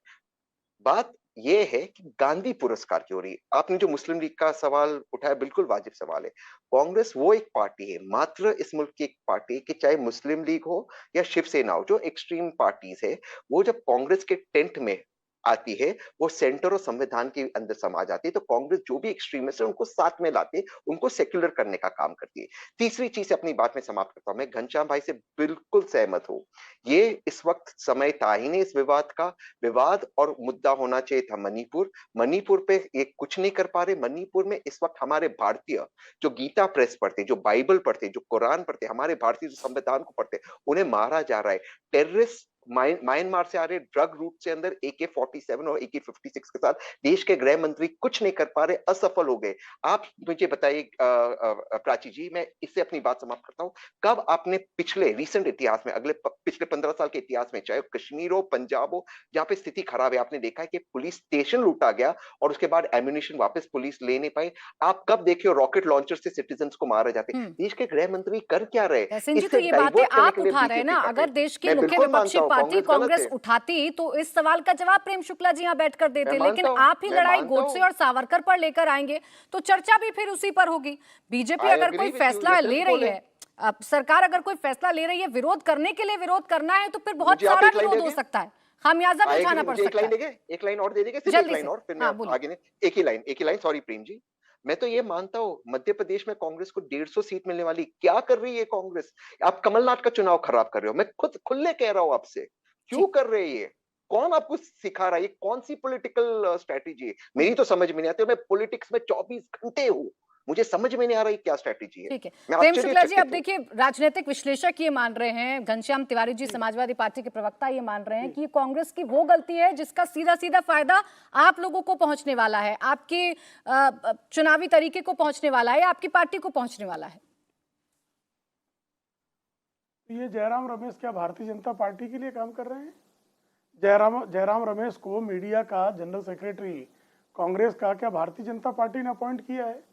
S5: बात यह है कि गांधी पुरस्कार क्यों रही? आपने जो मुस्लिम लीग का सवाल उठाया, बिल्कुल वाजिब सवाल है। कांग्रेस वो एक पार्टी है, मात्र इस मुल्क की एक पार्टी, कि चाहे मुस्लिम लीग हो या शिवसेना हो, जो एक्सट्रीम पार्टीज है, वो जब कांग्रेस के टेंट में आती है, वो सेंटर और संविधान के अंदर समा जाती है। तो कांग्रेस जो भी एक्सट्रीमिस्ट है उनको साथ में लाते, उनको सेक्युलर करने का काम करती है। तीसरी चीज अपनी बात में समाप्त करता हूं, मैं घनश्याम भाई से बिल्कुल सहमत हूं। ये इस वक्त समय था ही नहीं इस विवाद का। विवाद और मुद्दा होना चाहिए था मणिपुर पे ये कुछ नहीं कर पा रहे। मणिपुर में इस वक्त हमारे भारतीय जो गीता प्रेस पढ़ते, जो बाइबल पढ़ते, जो कुरान पढ़ते, हमारे भारतीय जो संविधान को पढ़ते, उन्हें मारा जा रहा है। टेररिस्ट म्यांमार से आ रहे ड्रग रूट से अंदर AK-47 और AK-56 के साथ देश के गृह मंत्री कुछ नहीं कर पा रहे, असफल हो गए। आप मुझे बताइए प्राची जी, मैं इससे अपनी बात समाप्त करता हूं, कब आपने पिछले रीसेंट इतिहास में, पिछले 15 साल के इतिहास में, चाहे कश्मीर हो, पंजाब हो, जहां पे स्थिति खराब है, आपने देखा है कि पुलिस स्टेशन लूटा गया और उसके बाद एम्यूनिशन वापस पुलिस ले नहीं पाई? आप कब देखे हो रॉकेट लॉन्चर से सिटीजन को मारे जाते? देश के गृह मंत्री कर क्या रहे?
S1: तो ये बातें आप उठा रहे हैं ना, अगर देश की मुख्य विपक्षी पार्टी
S5: गलत
S1: कांग्रेस
S5: है।
S1: उठाती तो इस सवाल का जवाब प्रेम शुक्ला जी यहाँ बैठकर देते,
S5: मैं
S1: लेकिन
S5: मानता हूं,
S1: आप ही
S5: मैं
S1: लड़ाई
S5: मानता
S1: गोडसे
S5: हूं।
S1: और सावरकर पर लेकर आएंगे तो चर्चा भी फिर उसी पर होगी। बीजेपी
S5: I
S1: अगर
S5: agree
S1: कोई
S5: with you,
S1: फैसला
S5: ये
S1: ले
S5: सिर्फ
S1: रही
S5: बोले।
S1: है, अब सरकार अगर कोई फैसला ले रही है विरोध करने के लिए, विरोध करना है तो फिर बहुत
S5: मुझे आप
S1: सारा
S5: एक लाइन
S1: विरोध हो
S5: देंगे?
S1: सकता है, खामियाजा भी
S5: I
S1: उठाना
S5: agree,
S1: पड़
S5: मुझे एक
S1: सकता
S5: लाइन
S1: है।
S5: देंगे, एक लाइन और दे देंगे, सिर्फ एक
S1: जल्दी
S5: लाइन
S1: से।
S5: और, फिर
S1: हाँ,
S5: मैं
S1: बोलिए।
S5: आगे नहीं। एक ही लाइन, सॉरी प्रेम जी। मैं तो ये मानता हूँ मध्य प्रदेश में कांग्रेस को 150 सीट मिलने वाली, क्या कर रही है कांग्रेस? आप कमलनाथ का चुनाव खराब कर रहे हो, मैं खुद खुले कह रहा हूं आपसे, क्यों कर रहे हैं ये? कौन आपको सिखा रहा है? ये कौन सी पॉलिटिकल स्ट्रेटेजी है? मेरी तो समझ में नहीं आती, मैं पॉलिटिक्स में 24 घंटे हूँ, मुझे समझ में नहीं आ रही क्या स्ट्रेटेजी है।
S1: ठीक है
S5: मैं
S1: प्रेम शुक्ला जी,
S5: आश्चर्यचकित
S1: अब
S5: हूं।
S1: देखिए राजनीतिक विश्लेषक ये मान रहे हैं, घनश्याम तिवारी जी समाजवादी पार्टी के प्रवक्ता ये मान रहे हैं कि ये कांग्रेस की वो गलती है जिसका सीधा सीधा फायदा आप लोगों को पहुंचने वाला है, आपके चुनावी तरीके को पहुंचने वाला है, आपकी पार्टी को पहुंचने वाला है।
S4: ये जयराम रमेश क्या भारतीय जनता पार्टी के लिए काम कर रहे हैं? जयराम रमेश को मीडिया का जनरल सेक्रेटरी कांग्रेस का क्या भारतीय जनता पार्टी ने अपॉइंट किया है?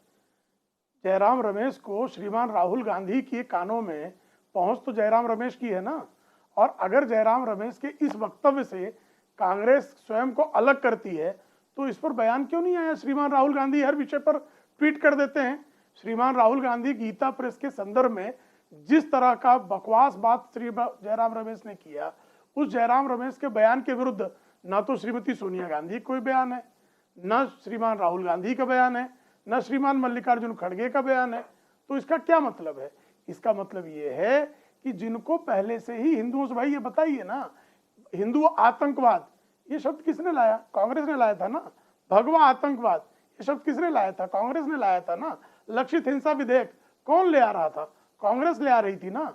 S4: जयराम रमेश को श्रीमान राहुल गांधी के कानों में पहुंच तो जयराम रमेश की है ना। और अगर जयराम रमेश के इस वक्तव्य से कांग्रेस स्वयं को अलग करती है तो इस पर बयान क्यों नहीं आया? श्रीमान राहुल गांधी हर विषय पर ट्वीट कर देते हैं। श्रीमान राहुल गांधी गीता प्रेस के संदर्भ में जिस तरह का बकवास बात श्री जयराम रमेश ने किया, उस जयराम रमेश के बयान के विरुद्ध ना तो श्रीमती सोनिया गांधी कोई बयान है, न श्रीमान राहुल गांधी का बयान है, न श्रीमान मल्लिकार्जुन खड़गे का बयान है। तो इसका क्या मतलब है? इसका मतलब ये है कि जिनको पहले से ही हिंदुओं से, भाई ये बताइए ना, हिंदू आतंकवाद ये शब्द किसने लाया? कांग्रेस ने लाया था ना। भगवा आतंकवाद ये शब्द किसने लाया था? कांग्रेस ने लाया था ना। लक्षित हिंसा विधेयक कौन ले आ रहा था? कांग्रेस ले आ रही थी ना।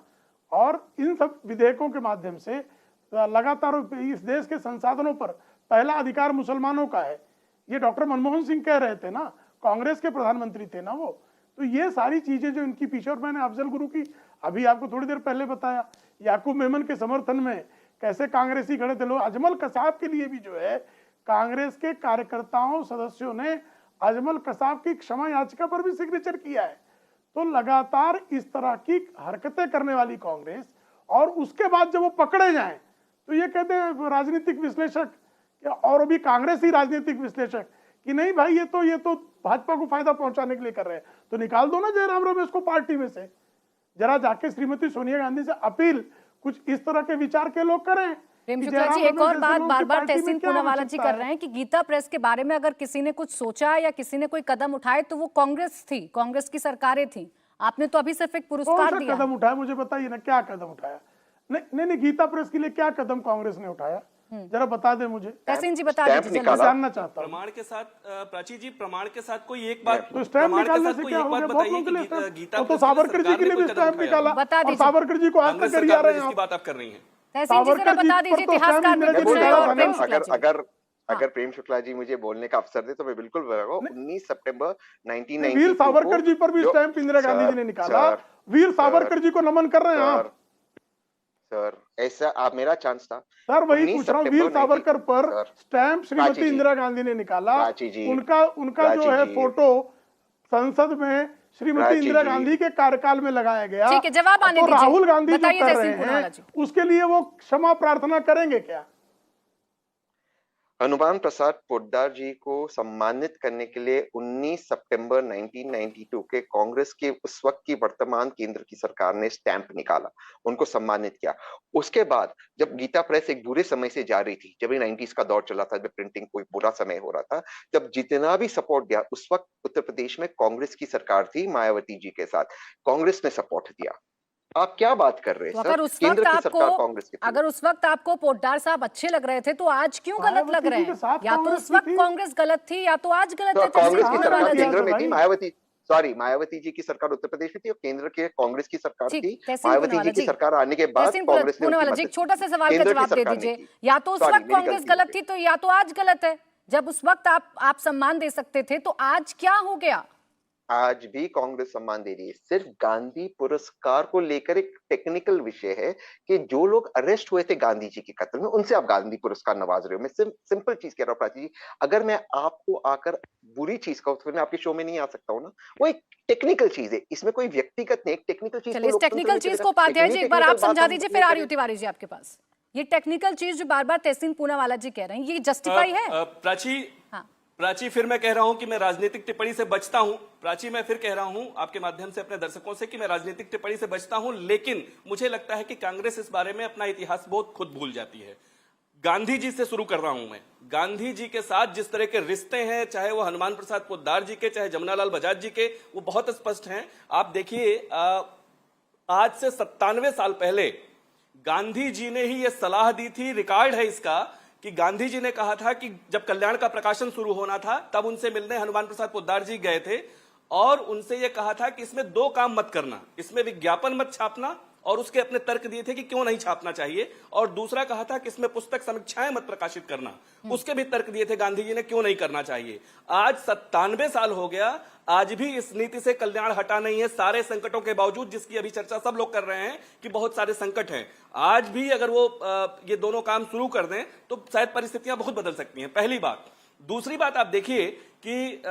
S4: और इन सब विधेयकों के माध्यम से लगातार इस देश के संसाधनों पर पहला अधिकार मुसलमानों का है, ये डॉक्टर मनमोहन सिंह कह रहे थे ना, कांग्रेस के प्रधानमंत्री थे ना वो। तो ये सारी चीजें जो इनकी पीछे, और मैंने अफजल गुरु की अभी आपको थोड़ी देर पहले बताया, याकूब मेमन के समर्थन में कैसे कांग्रेसी खड़े थे लोग। अजमल कसाब के लिए भी जो है कांग्रेस के कार्यकर्ताओं सदस्यों ने अजमल कसाब की क्षमा याचिका पर भी सिग्नेचर किया है। तो लगातार इस तरह की हरकतें करने वाली कांग्रेस, और उसके बाद जब वो पकड़े जाएं तो ये कहते हैं राजनीतिक विश्लेषक और भी कांग्रेसी राजनीतिक विश्लेषक कि नहीं भाई ये तो भाजपा को फायदा पहुंचाने के लिए कर रहे हैं। तो निकाल दो ना जयराम रमेश को पार्टी में से। जरा जाके श्रीमती सोनिया गांधी से अपील कुछ इस तरह के विचार के लोग करें।
S1: प्रेम शुक्ला जी, एक और बात बार बार तहसीन पूनावाला जी कर रहे हैं कि गीता प्रेस के बारे में अगर किसी ने कुछ सोचा या किसी ने कोई कदम उठाए तो वो कांग्रेस थी, कांग्रेस की सरकारें थी। आपने तो अभी सिर्फ एक पुरस्कार दिया।
S4: कदम उठाया मुझे बताइए ना, क्या कदम उठाया? नहीं, गीता प्रेस के लिए क्या कदम कांग्रेस ने उठाया? जरा बता दे मुझे।
S1: तहसीन जी बता दीजिए,
S4: जानना चाहता हूं।
S7: प्रमाण के साथ प्राची जी, प्रमाण के साथ कोई एक बात,
S4: तो स्टैम्प निकालने से क्या हो गया? बहुत लोगों के लिए गीता, तो सावरकर जी के लिए भी स्टैम्प निकाला,
S1: बता दीजिए।
S4: सावरकर जी को आज तक करिए आ रहे हैं।
S7: बात आप कर रही हैं
S1: तहसीन जी, जरा बता दीजिए इतिहासकार
S5: अगर प्रेम शुक्ला जी मुझे बोलने का अवसर दे तो मैं बिल्कुल बताऊंगा। 19 सितंबर 1992
S4: वीर सावरकर जी पर भी स्टैम्प इंदिरा गांधी जी ने निकाला। वीर सावरकर जी को नमन कर रहे हैं आप।
S5: सर ऐसा आप, मेरा चांस था
S4: सर, वही पूछ रहा हूँ। वीर सावरकर पर स्टैम्प श्रीमती इंदिरा गांधी ने निकाला। उनका जो है फोटो संसद में श्रीमती इंदिरा गांधी के कार्यकाल में लगाया गया।
S1: ठीक है, जवाब आने दीजिए।
S4: राहुल गांधी जो कर रहे हैं उसके लिए वो क्षमा प्रार्थना करेंगे क्या?
S5: हनुमान प्रसाद पोद्दार जी को सम्मानित करने के लिए 19 सितंबर 1992 के कांग्रेस के उस वक्त की वर्तमान केंद्र की सरकार ने स्टैंप निकाला, उनको सम्मानित किया। उसके बाद जब गीता प्रेस एक बुरे समय से जा रही थी, जब 90s का दौर चला था, जब प्रिंटिंग कोई बुरा समय हो रहा था, जब जितना भी सपोर्ट दिया, उस वक्त उत्तर प्रदेश में कांग्रेस की सरकार थी मायावती जी के साथ, कांग्रेस ने सपोर्ट दिया। आप क्या बात कर रहे हैं?
S1: तो अगर उस वक्त आपको पोद्दार साहब अच्छे लग रहे थे तो आज क्यों गलत लग रहे हैं? या तो उस वक्त कांग्रेस गलत थी या तो आज गलत है।
S5: कांग्रेस की सरकार केंद्र में थी, मायावती जी की सरकार उत्तर प्रदेश में थी और केंद्र के कांग्रेस की सरकार थी। मायावती जी की सरकार आने के बाद कांग्रेस ने
S1: एक छोटा सा सवाल का जवाब दे दीजिए। या तो उस वक्त कांग्रेस गलत थी तो या तो आज गलत है। जब उस वक्त आप सम्मान दे सकते थे तो आज क्या हो गया?
S5: आज भी कांग्रेस सम्मान दे रही है। सिर्फ गांधी पुरस्कार को लेकर एक टेक्निकल विषय है कि जो लोग अरेस्ट हुए थे गांधी जी के कत्ल में, उनसे आप गांधी पुरस्कार नवाज रहे हो। मैं सिंपल चीज कह रहा हूँ प्राची जी, अगर मैं आपको आकर बुरी चीज कहूँ तो फिर मैं आपके शो में नहीं आ सकता हूँ ना। वो एक टेक्निकल चीज है, इसमें कोई व्यक्तिगत नहीं, एक टेक्निकल चीज।
S1: चलिए, इस टेक्निकल चीज को उपाध्याय जी एक बार आप समझा दीजिए, फिर आ रही हूँ तिवारी जी आपके पास। ये टेक्निकल चीज जो बार बार तहसीन पूनावाला जी कह रहे हैं, ये जस्टिफाई है?
S7: प्राची, फिर मैं कह रहा हूं कि मैं राजनीतिक टिप्पणी से बचता हूं। प्राची, मैं फिर कह रहा हूं आपके माध्यम से अपने दर्शकों से कि मैं राजनीतिक टिप्पणी से बचता हूं, लेकिन मुझे लगता है कि कांग्रेस इस बारे में अपना इतिहास बहुत खुद भूल जाती है। गांधी जी से शुरू कर रहा हूं मैं। गांधी जी के साथ जिस तरह के रिश्ते हैं, चाहे वो हनुमान प्रसाद पोद्दार जी के, चाहे जमुनालाल बजाज जी के, वो बहुत स्पष्ट हैं। आप देखिए, आज से 97 साल पहले गांधी जी ने ही ये सलाह दी थी, रिकॉर्ड है इसका, कि गांधी जी ने कहा था कि जब कल्याण का प्रकाशन शुरू होना था तब उनसे मिलने हनुमान प्रसाद पोद्दार जी गए थे और उनसे यह कहा था कि इसमें 2 काम मत करना, इसमें विज्ञापन मत छापना, और उसके अपने तर्क दिए थे कि क्यों नहीं छापना चाहिए, और दूसरा कहा था कि इसमें पुस्तक समीक्षाएं मत प्रकाशित करना, उसके भी तर्क दिए थे गांधी जी ने क्यों नहीं करना चाहिए। आज 97 साल हो गया, आज भी इस नीति से कल्याण हटा नहीं है, सारे संकटों के बावजूद, जिसकी अभी चर्चा सब लोग कर रहे हैं कि बहुत सारे संकट हैं। आज भी अगर वो ये दोनों काम शुरू कर दें तो शायद परिस्थितियां बहुत बदल सकती हैं, पहली बात। दूसरी बात, आप देखिए कि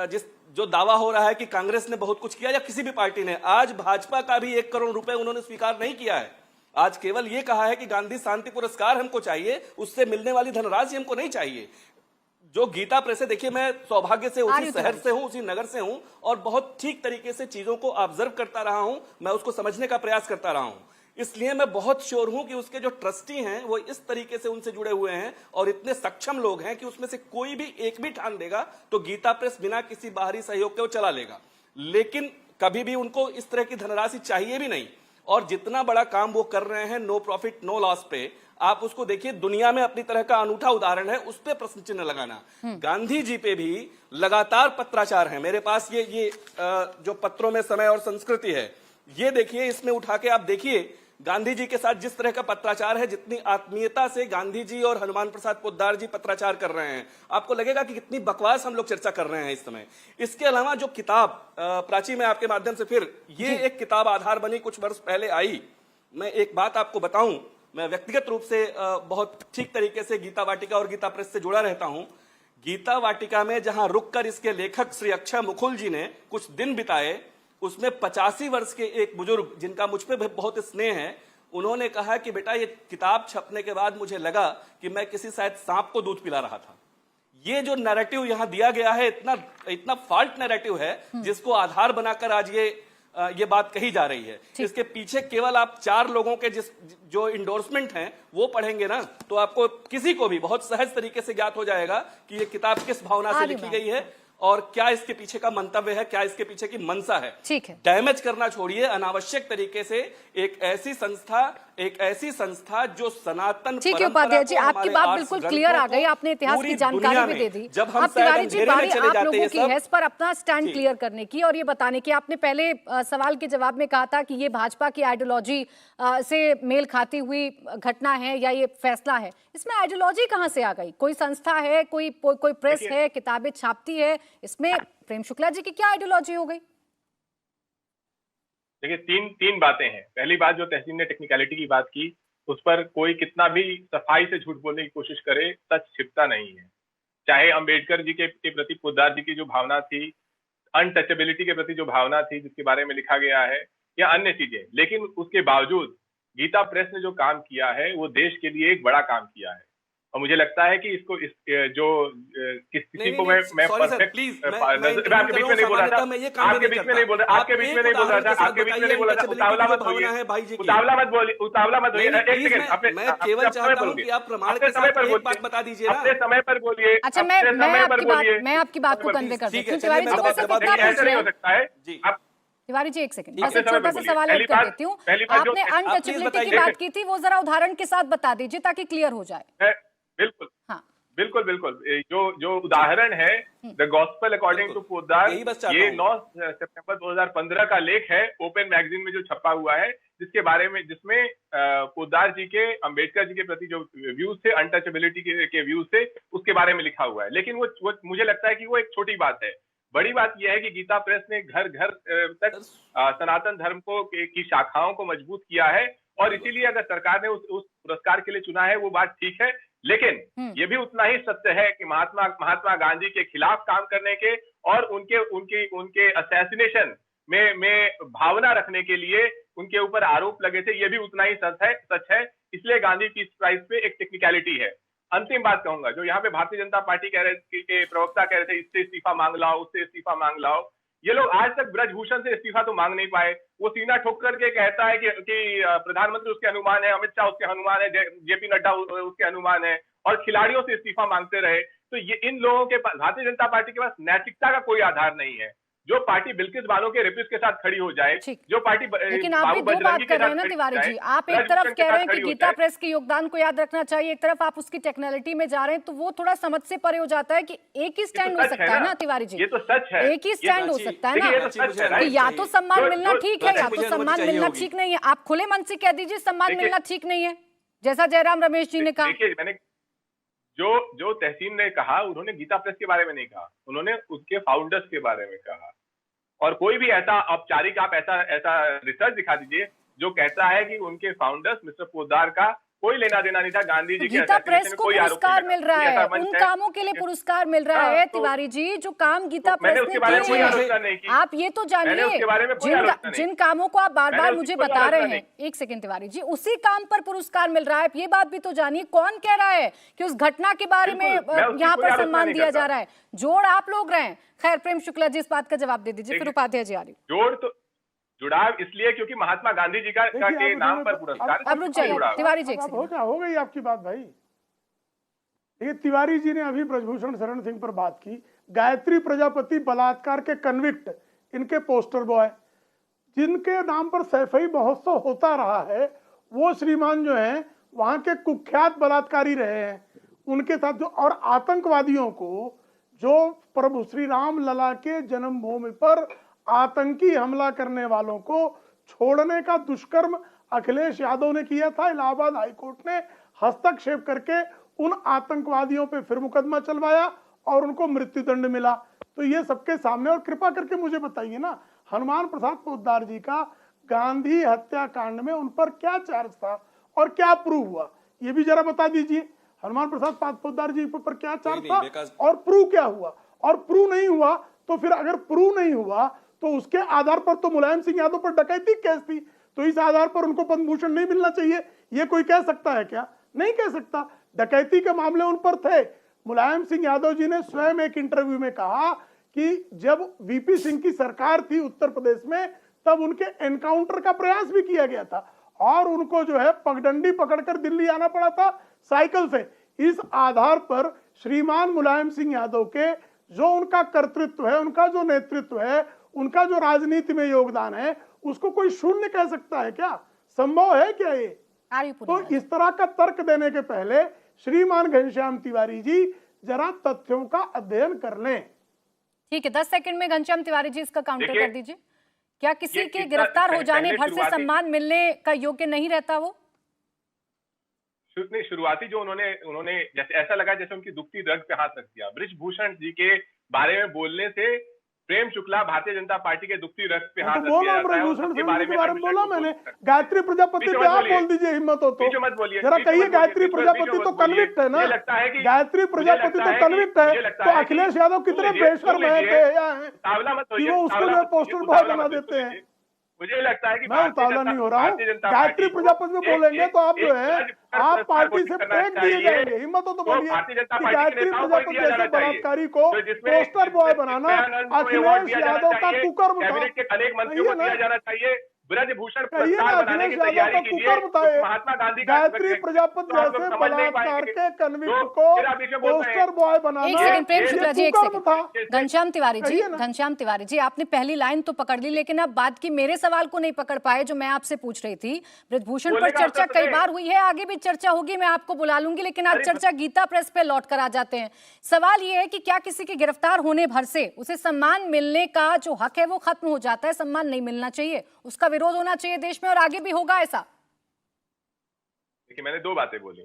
S7: जो दावा हो रहा है कि कांग्रेस ने बहुत कुछ किया या किसी भी पार्टी ने, आज भाजपा का भी 1 करोड़ रुपए उन्होंने स्वीकार नहीं किया है। आज केवल यह कहा है कि गांधी शांति पुरस्कार हमको चाहिए, उससे मिलने वाली धनराशि हमको नहीं चाहिए। जो गीता प्रेस है, देखिए मैं सौभाग्य से उसी शहर से हूं, उसी नगर से हूं, और बहुत ठीक तरीके से चीजों को ऑब्जर्व करता रहा हूं, मैं उसको समझने का प्रयास करता रहा हूं। इसलिए मैं बहुत श्योर हूं कि उसके जो ट्रस्टी हैं वो इस तरीके से उनसे जुड़े हुए हैं और इतने सक्षम लोग हैं कि उसमें से कोई भी एक भी ठान देगा तो गीता प्रेस बिना किसी बाहरी सहयोग के वो चला लेगा। लेकिन कभी भी उनको इस तरह की धनराशि चाहिए भी नहीं, और जितना बड़ा काम वो कर रहे हैं नो प्रॉफिट नो लॉस पे, आप उसको देखिए, दुनिया में अपनी तरह का अनूठा उदाहरण है, उस पे प्रश्न चिन्ह लगाना। गांधी जी पे भी लगातार पत्राचार है, मेरे पास ये जो पत्रों में समय और संस्कृति है, ये देखिए, इसमें उठा के आप देखिए गांधी जी के साथ जिस तरह का पत्राचार है, जितनी आत्मीयता से गांधी जी और हनुमान प्रसाद पोद्दार जी पत्राचार कर रहे हैं, आपको लगेगा कि कितनी बकवास हम लोग चर्चा कर रहे हैं इस समय। इसके अलावा जो किताब, प्राची, मैं आपके माध्यम से फिर, ये एक किताब आधार बनी, कुछ वर्ष पहले आई। मैं एक बात आपको बताऊं, मैं व्यक्तिगत रूप से बहुत ठीक तरीके से गीता वाटिका और गीता प्रेस से जुड़ा रहता हूं। गीता वाटिका में जहां रुककर इसके लेखक श्री अक्षय मुकुल जी ने कुछ दिन बिताए, उसमें 85 वर्ष के एक बुजुर्ग, जिनका मुझ पे बहुत स्नेह है, उन्होंने कहा कि बेटा, ये किताब छपने के बाद मुझे लगा कि मैं किसी शायद सांप को दूध पिला रहा था। ये जो नैरेटिव यहां दिया गया है, इतना फॉल्ट नैरेटिव है, जिसको आधार बनाकर आज ये बात कही जा रही है। इसके पीछे केवल आप 4 लोगों के जो इंडोर्समेंट हैं वो पढ़ेंगे ना, तो आपको किसी को भी बहुत सहज तरीके से ज्ञात हो जाएगा कि ये किताब किस भावना से लिखी गई है और क्या इसके पीछे का मंतव्य है, क्या इसके पीछे की मंशा है।
S1: ठीक है,
S7: डैमेज करना छोड़िए, अनावश्यक तरीके से एक ऐसी संस्था जो सनातन,
S1: ठीक है उपाध्याय जी, आपकी बात बिल्कुल क्लियर आ गई, आपने इतिहास की जानकारी भी दे दी। अब तिवारी जी, बारी आप लोगों की है इस पर अपना स्टैंड क्लियर करने की और ये बताने की। आपने पहले सवाल के जवाब में कहा था कि ये भाजपा की आइडियोलॉजी से मेल खाती हुई घटना है या ये फैसला है, इसमें आइडियोलॉजी कहां से आ गई? कोई संस्था है, कोई प्रेस है, किताबें छापती है, इसमें प्रेम शुक्ला जी की क्या आइडियोलॉजी हो गई?
S6: देखिए, तीन बातें हैं। पहली बात, जो तहसीन ने टेक्निकलिटी की बात की, उस पर कोई कितना भी सफाई से झूठ बोलने की कोशिश करे, सच छिपता नहीं है। चाहे अंबेडकर जी के प्रति पोद्दार जी की जो भावना थी, अनटचेबिलिटी के प्रति जो भावना थी जिसके बारे में लिखा गया है, या अन्य चीजें, लेकिन उसके बावजूद गीता प्रेस ने जो काम किया है वो देश के लिए एक बड़ा काम किया है। और मुझे लगता है कि इसको किसी को मैं परफेक्ट, मैं आपके बीच में नहीं बोल रहा था, आपके बीच में नहीं बोल रहा था, उतावला मत बोलिए, उतावला मत बोलिए। एक सेकंड,
S7: मैं केवल चाहता हूं कि आप प्रमाण के साथ एक बात बता दीजिए ना।
S6: अपने समय पर बोलिए।
S1: अच्छा, मैं आपकी बात को कन्वे कर देती हूं। तिवारी जी, बस इतना पूछ रहे हैं। तिवारी जी, एक सेकंड, बस एक छोटा सा सवाल ऐड कर देती हूँ। आपने अनटचेबिलिटी की बात की थी, वो जरा उदाहरण के साथ बता दीजिए ताकि क्लियर हो जाए।
S6: बिल्कुल,
S1: हाँ,
S6: बिल्कुल। जो उदाहरण है, the gospel according to Poddar, ये 9 सितंबर 2015 का लेख है, ओपन मैगजीन में जो छपा हुआ है, जिसमें पोद्दार जी के अम्बेडकर जी के प्रति जो व्यूज थे, अनटचेबिलिटी के व्यूज थे, उसके बारे में लिखा हुआ है। लेकिन वो मुझे लगता है कि वो एक छोटी बात है। बड़ी बात यह है कि गीता प्रेस ने घर घर तक सनातन धर्म की शाखाओं को मजबूत किया है, और इसीलिए अगर सरकार ने उस पुरस्कार के लिए चुना है, वो बात ठीक है। लेकिन ये भी उतना ही सत्य है कि महात्मा गांधी के खिलाफ काम करने के और उनके असैसिनेशन में भावना रखने के लिए उनके ऊपर आरोप लगे थे, ये भी उतना ही सच है इसलिए गांधी पीस प्राइज पे एक टेक्निकलिटी है। अंतिम बात कहूंगा, जो यहाँ पे भारतीय जनता पार्टी कह रहे के प्रवक्ता कह रहे थे इससे इस्तीफा मांग लाओ, उससे इस्तीफा मांग लाओ, ये लोग आज तक ब्रजभूषण से इस्तीफा तो मांग नहीं पाए। वो सीना ठोक करके कहता है कि प्रधानमंत्री उसके हनुमान है, अमित शाह उसके हनुमान है, जेपी नड्डा उसके हनुमान है, और खिलाड़ियों से इस्तीफा मांगते रहे। तो ये इन लोगों के पास, भारतीय जनता पार्टी के पास नैतिकता का कोई आधार नहीं है। जो पार्टी बिल्किस बानो के रेपिस्ट के साथ खड़ी हो जाए, जो पार्टी
S1: लेकिन आप भी दो बात कर रहे हैं ना तिवारी जी, आप एक तरफ कह रहे हैं कि गीता प्रेस के योगदान को याद रखना चाहिए, एक तरफ आप उसकी टेक्निकलिटी में जा रहे हैं, तो वो थोड़ा समझ से परे हो जाता है कि एक ही स्टैंड हो सकता है ना तिवारी जी,
S6: ये तो सच है,
S1: एक ही स्टैंड हो सकता है ना, कि या तो सम्मान मिलना ठीक है या तो सम्मान मिलना ठीक नहीं है। आप खुले मन से कह दीजिए सम्मान मिलना ठीक नहीं है, जैसा जयराम रमेश जी ने कहा।
S6: देखिए, मैंने जो तहसीन ने कहा, उन्होंने गीता प्रेस के बारे में नहीं कहा, उन्होंने उसके फाउंडर्स के बारे में कहा। और कोई भी ऐसा औपचारिक आप ऐसा रिसर्च दिखा दीजिए जो कहता है कि उनके फाउंडर्स मिस्टर पोद्दार का कोई लेना देना नहीं था गांधी जी के
S1: गीता प्रेस को पुरस्कार मिल रहा है, उन कामों के लिए पुरस्कार मिल रहा है तिवारी जी, जो काम गीता प्रेस ने किए। आप ये तो जानिए, जिन कामों को आप बार बार मुझे बता रहे हैं, एक सेकंड तिवारी जी, उसी काम पर पुरस्कार मिल रहा है। ये बात भी तो जानिए, कौन कह रहा है कि उस घटना के बारे में यहाँ पर सम्मान दिया जा रहा है? जोड़ आप लोग रहे हैं। खैर, प्रेम शुक्ला जी इस बात का जवाब दे दीजिए, फिर उपाध्याय जी आ रही।
S6: जोड़ तो जुड़ाव इसलिए क्योंकि महात्मा गांधी जी का के नाम पर पुरस्कार।
S1: अब रुक जाइए तिवारी जी,
S4: हो गई आपकी बात भाई। ये तिवारी जी ने अभी ब्रजभूषण शरण सिंह पर बात की। गायत्री प्रजापति बलात्कार के कन्विक्ट, इनके पोस्टर बॉय, जिनके नाम पर सैफई महोत्सव होता रहा है, वो श्रीमान जो हैं वहां के कुख्यात बलात्कारी रहे हैं। उनके साथ जो, और आतंकवादियों को, जो प्रभु श्री राम लला के जन्मभूमि पर आतंकी हमला करने वालों को छोड़ने का दुष्कर्म अखिलेश यादव ने किया था। इलाहाबाद हाईकोर्ट ने हस्तक्षेप करके उन आतंकवादियों पे फिर मुकदमा चलवाया और उनको मृत्युदंड मिला। तो ये सबके सामने। और कृपा करके मुझे बताइए ना, हनुमान प्रसाद पोद्दार जी का गांधी हत्याकांड में उन पर क्या चार्ज था और क्या प्रूव हुआ, ये भी जरा बता दीजिए। हनुमान प्रसाद पोद्दार जी पर क्या चार्ज था और प्रूव क्या हुआ? और प्रूव नहीं हुआ तो फिर, अगर प्रूव नहीं हुआ तो उसके आधार पर तो मुलायम सिंह यादव पर डकैती केस थी, तो इस आधार पर उनको पद्म भूषण नहीं मिलना चाहिए, ये कोई कह सकता है क्या? नहीं कह सकता। डकैती के मामले उन पर थे। मुलायम सिंह यादव जी ने स्वयं एक इंटरव्यू में कहा कि जब वीपी सिंह की सरकार थी उत्तर प्रदेश में, तब उनके एनकाउंटर का प्रयास भी किया गया था और उनको जो है पगडंडी पकड़कर दिल्ली आना पड़ा था साइकिल से। इस आधार पर श्रीमान मुलायम सिंह यादव के जो उनका कर्तृत्व है, उनका जो नेतृत्व है, उनका जो राजनीति में योगदान है, उसको कोई शून्य कह सकता है क्या? संभव है क्या ये? तो इस तरह का तर्क देने के पहले श्रीमान घनश्याम तिवारी जी जरा तथ्यों का अध्ययन कर लें।
S1: ठीक है, 10 सेकंड में घनश्याम तिवारी जी इसका काउंटर कर दीजिए। क्या किसी के गिरफ्तार हो जाने भर से सम्मान मिलने का योग्य नहीं रहता? वो
S6: शुरुआती जो उन्होंने जैसे ऐसा लगा जैसे उनकी दुखती रग पे हाथ रख दिया। ब्रजभूषण जी के बारे में बोलने से प्रेम शुक्ला भारतीय जनता पार्टी के दुखती रग पे हाथ रख दिया।
S4: ब्रजभूषण के बारे में बोला मैंने। गायत्री प्रजापति पे आप बोल दीजिए, हिम्मत हो तो
S6: मत बोलिए,
S4: जरा कहिए। गायत्री प्रजापति तो कन्विक्ट है ना, गायत्री प्रजापति तो कन्विक्ट है, तो अखिलेश यादव कितने बेशर्म है कि वो उसको जो पोस्टर बॉय बना देते हैं।
S6: मुझे लगता है कि
S4: मैं उतावला नहीं हो रहा हूँ। गायत्री प्रजापति में बोलेंगे तो आप जो है आप पार्टी से फेंक दिए जाएंगे। हिम्मत हो तो बोलिए कि गायत्री प्रजापति जैसे बलात्कारी को पोस्टर बॉय बनाना अखिलेश यादव का कुकर्म था।
S6: ब्रजभूषण पुरस्कार बनाने की तैयारी कीजिए। महात्मा गांधी
S4: गायत्री प्रजापति जैसे बलात्कार के कन्विक्ट को पोस्टर बॉय बनाना।
S1: एक सेकंड प्रेम शुक्ला जी, एक सेकंड। घनश्याम तिवारी जी, आपने पहली लाइन तो पकड़ ली, लेकिन आप बात की मेरे सवाल को नहीं पकड़ पाए जो मैं आपसे पूछ रही थी। ब्रजभूषण पर चर्चा कई बार हुई है, आगे भी चर्चा होगी, मैं आपको बुला लूंगी, लेकिन आज चर्चा गीता प्रेस पे लौट कर आ जाते हैं। सवाल ये है कि क्या किसी के गिरफ्तार होने भर से उसे सम्मान मिलने का जो हक है वो खत्म हो जाता है? सम्मान नहीं मिलना चाहिए, उसका विरोध होना चाहिए देश में, और आगे भी होगा ऐसा?
S6: देखिए, मैंने दो बातें बोली।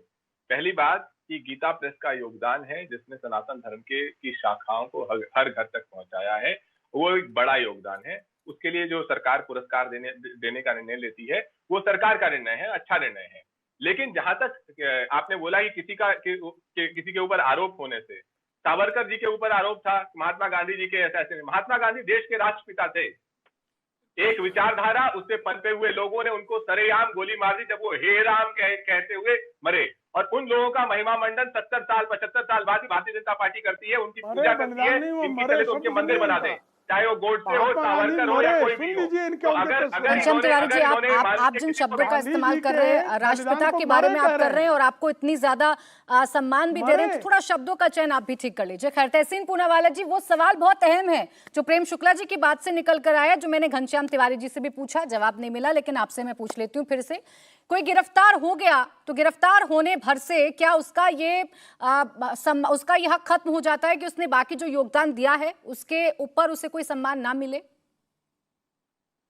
S6: पहली बात कि गीता प्रेस का योगदान है जिसने सनातन धर्म की शाखाओं को हर घर तक पहुंचाया है, वो एक बड़ा योगदान है। उसके लिए जो सरकार पुरस्कार देने का निर्णय लेती है वो सरकार का निर्णय है, अच्छा निर्णय है। लेकिन जहां तक आपने बोला कि किसी के ऊपर आरोप होने से, सावरकर जी के ऊपर आरोप था महात्मा गांधी जी के ऐसे। महात्मा गांधी देश के राष्ट्रपिता थे, एक विचारधारा, उससे पनपे हुए लोगों ने उनको सरेआम गोली मार दी जब वो हे राम कहते हुए मरे। और उन लोगों का महिमा मंडन 70 साल 75 साल बाद भारतीय जनता पार्टी करती है, उनकी पूजा करती है, इनकी चले तो उनके मंदिर बना दे, चाहे वो गोडसे हो, सावरकर हो या कोई भी हो। तो अगर
S1: घनश्याम तिवारी जी, आप जिन शब्दों का इस्तेमाल कर रहे हैं, राष्ट्रपिता के बारे में आप कर रहे हैं और आपको इतनी ज्यादा सम्मान भी दे रहे हैं, तो थोड़ा शब्दों का चयन आप भी ठीक कर लीजिए। खैर, तहसीन पूनावाला जी, वो सवाल बहुत अहम है जो प्रेम शुक्ला जी की बात से निकल कर आया, जो मैंने घनश्याम तिवारी जी से भी पूछा, जवाब नहीं मिला, लेकिन आपसे मैं पूछ लेती हूँ फिर से। कोई गिरफ्तार हो गया तो गिरफ्तार होने भर से क्या उसका ये हक खत्म हो जाता है कि उसने बाकी जो योगदान दिया है उसके ऊपर उसे कोई सम्मान ना मिले?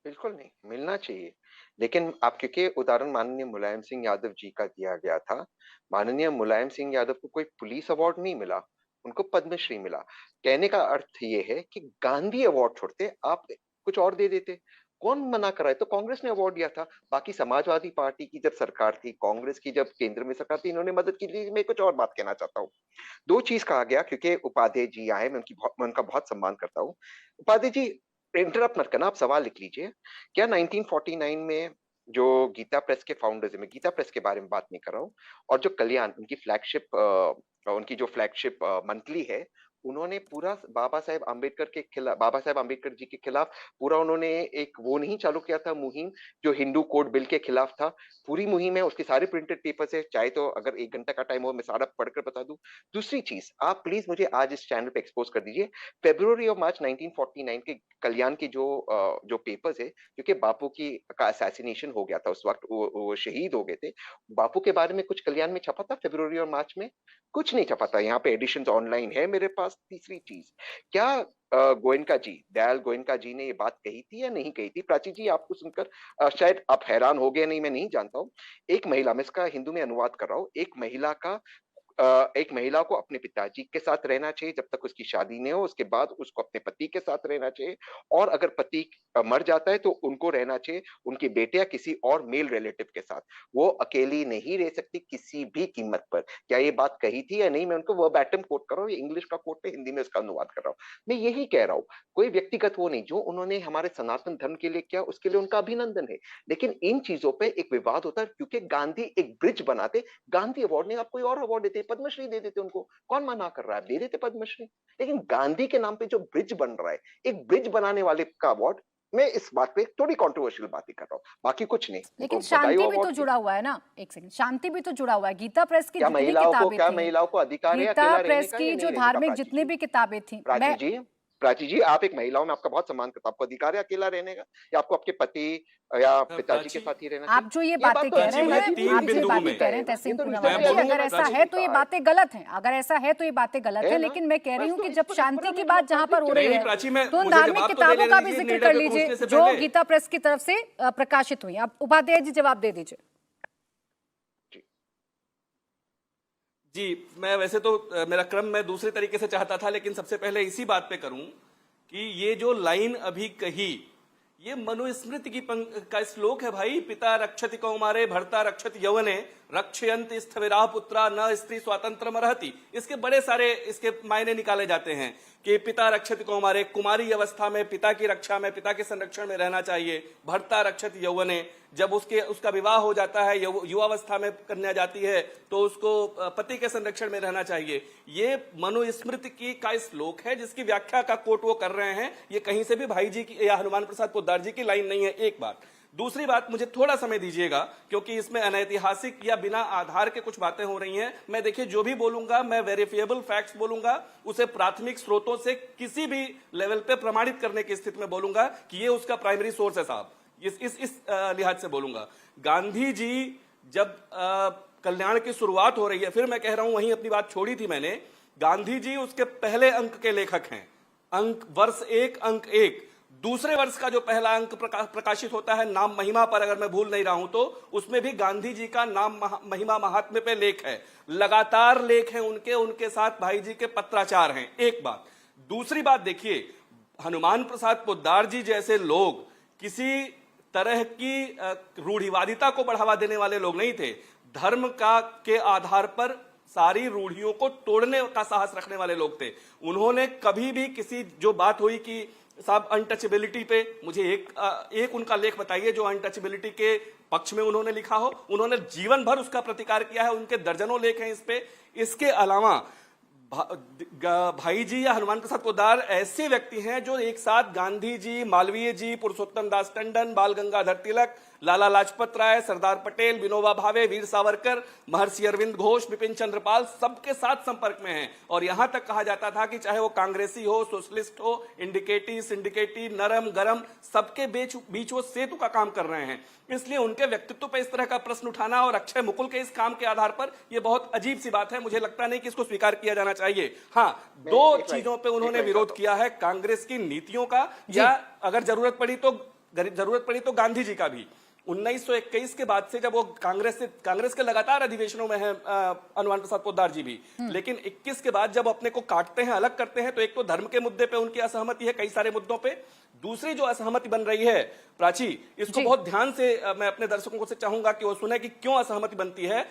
S5: बिल्कुल नहीं, मिलना चाहिए। लेकिन आप, क्योंकि उदाहरण माननीय मुलायम सिंह यादव जी का दिया गया था, माननीय मुलायम सिंह यादव को कोई पुलिस अवार्ड नहीं मिला, उनको पद्मश्री मिला। कहने का अर्थ ये है कि गांधी अवार्ड छोड़ते आप कुछ और दे देते, कौन मना कर रहा है? तो कांग्रेस ने अवार्ड दिया था। बाकी समाजवादी पार्टी की जब सरकार थी, कांग्रेस की जब केंद्र में सरकार थी, इन्होंने मदद की थी। मैं कुछ और बात कहना चाहता हूँ। दो चीज कहा गया, क्योंकि उपाध्याय जी आए, मैं उनका बहुत सम्मान करता हूँ। उपाध्याय जी, इंटरप्ट मत करना, आप सवाल लिख लीजिए। क्या 1949 में जो गीता प्रेस के फाउंडर्स है, मैं गीता प्रेस के बारे में बात नहीं कर रहा हूँ, और जो कल्याण उनकी जो फ्लैगशिप मंथली है, उन्होंने पूरा बाबा साहेब आम्बेडकर जी के खिलाफ पूरा उन्होंने एक वो नहीं चालू किया था मुहिम, जो हिंदू कोड बिल के खिलाफ था। पूरी मुहिम है, उसके सारे प्रिंटेड पेपर्स है, चाहे तो अगर 1 घंटा का टाइम हो मैं सारा पढ़कर बता दूं। दूसरी चीज, आप प्लीज मुझे आज इस चैनल पे एक्सपोज कर दीजिए, फेब्रुवरी और मार्च 1949 के कल्याण की जो पेपर्स है, क्योंकि बापू का असैसिनेशन हो गया था उस वक्त, वो शहीद हो गए थे। बापू के बारे में कुछ कल्याण में छपा था फेब्रुवरी और मार्च में? कुछ नहीं छपा था। यहाँ पे एडिशंस ऑनलाइन है मेरे पास। तीसरी चीज, क्या दयाल गोयनका जी ने ये बात कही थी या नहीं कही थी? प्राची जी, आपको सुनकर शायद आप हैरान हो गए, नहीं मैं नहीं जानता हूँ। एक महिला, मैं इसका हिंदू में अनुवाद कर रहा हूँ, एक महिला को अपने पिताजी के साथ रहना चाहिए जब तक उसकी शादी नहीं हो, उसके बाद उसको अपने पति के साथ रहना चाहिए, और अगर पति मर जाता है तो उनको रहना चाहिए उनके बेटे या किसी और मेल रिलेटिव के साथ। वो अकेली नहीं रह सकती किसी भी कीमत पर। क्या ये बात कही थी या नहीं? मैं उनको वर्बैटिम कोट कर रहा हूँ, ये इंग्लिश का कोट है, हिंदी में उसका अनुवाद कर रहा हूँ। मैं यही कह रहा हूँ, कोई व्यक्तिगत वो नहीं, जो उन्होंने हमारे सनातन धर्म के लिए किया उसके लिए उनका अभिनंदन है। लेकिन इन चीजों पर एक विवाद होता है, क्योंकि गांधी एक ब्रिज बनाते, गांधी अवार्ड नहीं, आप कोई और अवार्ड देते, पद्मश्री दे देते उनको, कौन मना कर रहा है? दे देते पद्मश्री। लेकिन गांधी के नाम पे जो ब्रिज बन रहा है, एक ब्रिज बनाने वाले का अवार्ड, मैं इस बात पे थोड़ी कंट्रोवर्शियल बातें कर रहा हूँ, बाकी कुछ नहीं।
S1: लेकिन शांति भी तो जुड़ा हुआ है ना, एक सेकंड, शांति भी तो जुड़ा हुआ है। गीता प्रेस की जितनी किताबें थी,
S5: महिलाओं को अधिकार है
S1: गीता प्रेस की जो धार्मिक जितनी भी किताबें थी,
S5: प्राची जी, आप एक महिला हो, मैं आपका बहुत सम्मान करता हूँ, आपको अधिकार है अकेला रहने का, या आपको आपके पति या पिताजी के साथ ही रहना चाहिए?
S1: आप जो ये बातें कह रहे हैं तहसीन पूनावाला जी, अगर ऐसा है तो ये बातें गलत हैं, अगर ऐसा है तो ये बातें गलत है। लेकिन मैं कह रही हूँ कि जब शांति की बात जहाँ पर हो रही है, तो धार्मिक किताबों का भी जिक्र कर लीजिए जो गीता प्रेस की तरफ से प्रकाशित हुई। आप उपाध्याय जी जवाब दे दीजिए।
S7: जी, मैं वैसे तो मेरा क्रम मैं दूसरे तरीके से चाहता था, लेकिन सबसे पहले इसी बात पे करूं कि ये जो लाइन अभी कही, ये मनुस्मृति का श्लोक है भाई। पिता रक्षति कौमारे भर्ता रक्षति यौवने रक्षयन्ति स्थविराः पुत्रा न स्त्री स्वातंत्रम अर्हति। इसके बड़े सारे इसके मायने निकाले जाते हैं कि पिता रक्षति कौमारे, कुमारी अवस्था में पिता की रक्षा में, पिता के संरक्षण में रहना चाहिए। भर्ता रक्षति यौवने, जब उसका विवाह हो जाता है, युवावस्था में कन्या जाती है, तो उसको पति के संरक्षण में रहना चाहिए। ये मनुस्मृति की का श्लोक है जिसकी व्याख्या का कोट वो कर रहे हैं। ये कहीं से भी भाई जी की या हनुमान प्रसाद पोद्दार जी की लाइन नहीं है। एक बात। दूसरी बात, मुझे थोड़ा समय दीजिएगा क्योंकि इसमें अनैतिहासिक या बिना आधार के कुछ बातें हो रही हैं। मैं देखिए जो भी बोलूंगा मैं वेरिफिएबल फैक्ट्स बोलूंगा, उसे प्राथमिक स्रोतों से किसी भी लेवल पे प्रमाणित करने की स्थिति में बोलूंगा कि ये उसका प्राइमरी सोर्स है साहब। इस लिहाज से बोलूंगा। गांधी जी जब कल्याण की शुरुआत हो रही है, फिर मैं कह रहा हूं वहीं अपनी बात छोड़ी थी मैंने, गांधी जी उसके पहले अंक के लेखक हैं। वर्ष 1 अंक 1, दूसरे वर्ष का जो पहला अंक प्रकाशित होता है नाम महिमा पर, अगर मैं भूल नहीं रहा हूं तो उसमें भी गांधी जी का नाम महिमा महात्म्य पे लेख है। लगातार लेख हैं उनके साथ भाई जी के पत्राचार हैं। एक बात। दूसरी बात देखिए, हनुमान प्रसाद पोद्दार जी जैसे लोग किसी तरह की रूढ़िवादिता को बढ़ावा देने वाले लोग नहीं थे। धर्म के आधार पर सारी रूढ़ियों को तोड़ने का साहस रखने वाले लोग थे। उन्होंने कभी भी जो बात हुई कि साहब अनटचेबिलिटी पे मुझे एक उनका लेख बताइए जो अनटचेबिलिटी के पक्ष में उन्होंने लिखा हो। उन्होंने जीवन भर उसका प्रतिकार किया है, उनके दर्जनों लेख हैं इस पे। इसके अलावा भाई जी या हनुमान प्रसाद पोद्दार ऐसे व्यक्ति हैं जो एक साथ गांधी जी, मालवीय जी, पुरुषोत्तम दास टंडन, बाल गंगाधर तिलक, लाला लाजपत राय, सरदार पटेल, विनोबा भावे, वीर सावरकर, महर्षि अरविंद घोष, बिपिन चंद्र पाल सबके साथ संपर्क में हैं। और यहां तक कहा जाता था कि चाहे वो कांग्रेसी हो, सोशलिस्ट हो, इंडिकेटी, सिंडिकेटी, नरम गरम, सबके बीच वो सेतु का काम कर रहे हैं। इसलिए उनके व्यक्तित्व पर इस तरह का प्रश्न उठाना और अक्षय मुकुल के इस काम के आधार पर यह बहुत अजीब सी बात है। मुझे लगता नहीं कि इसको स्वीकार किया जाना चाहिए। हाँ, दो चीजों पे उन्होंने विरोध किया है, कांग्रेस की नीतियों का, या अगर जरूरत पड़ी तो गांधी जी का भी। 1921 के बाद से जब वो कांग्रेस के लगातार अधिवेशनों में है हनुमान प्रसाद पोद्दार जी भी, लेकिन 21 के बाद जब अपने को काटते हैं, अलग करते हैं, तो एक तो धर्म के मुद्दे पे उनकी असहमति है कई सारे मुद्दों पे। दूसरी जो असहमति बन रही है प्राची, इसको बहुत ध्यान से मैं अपने दर्शकों से चाहूंगा कि वो सुने कि क्यों असहमति बनती है।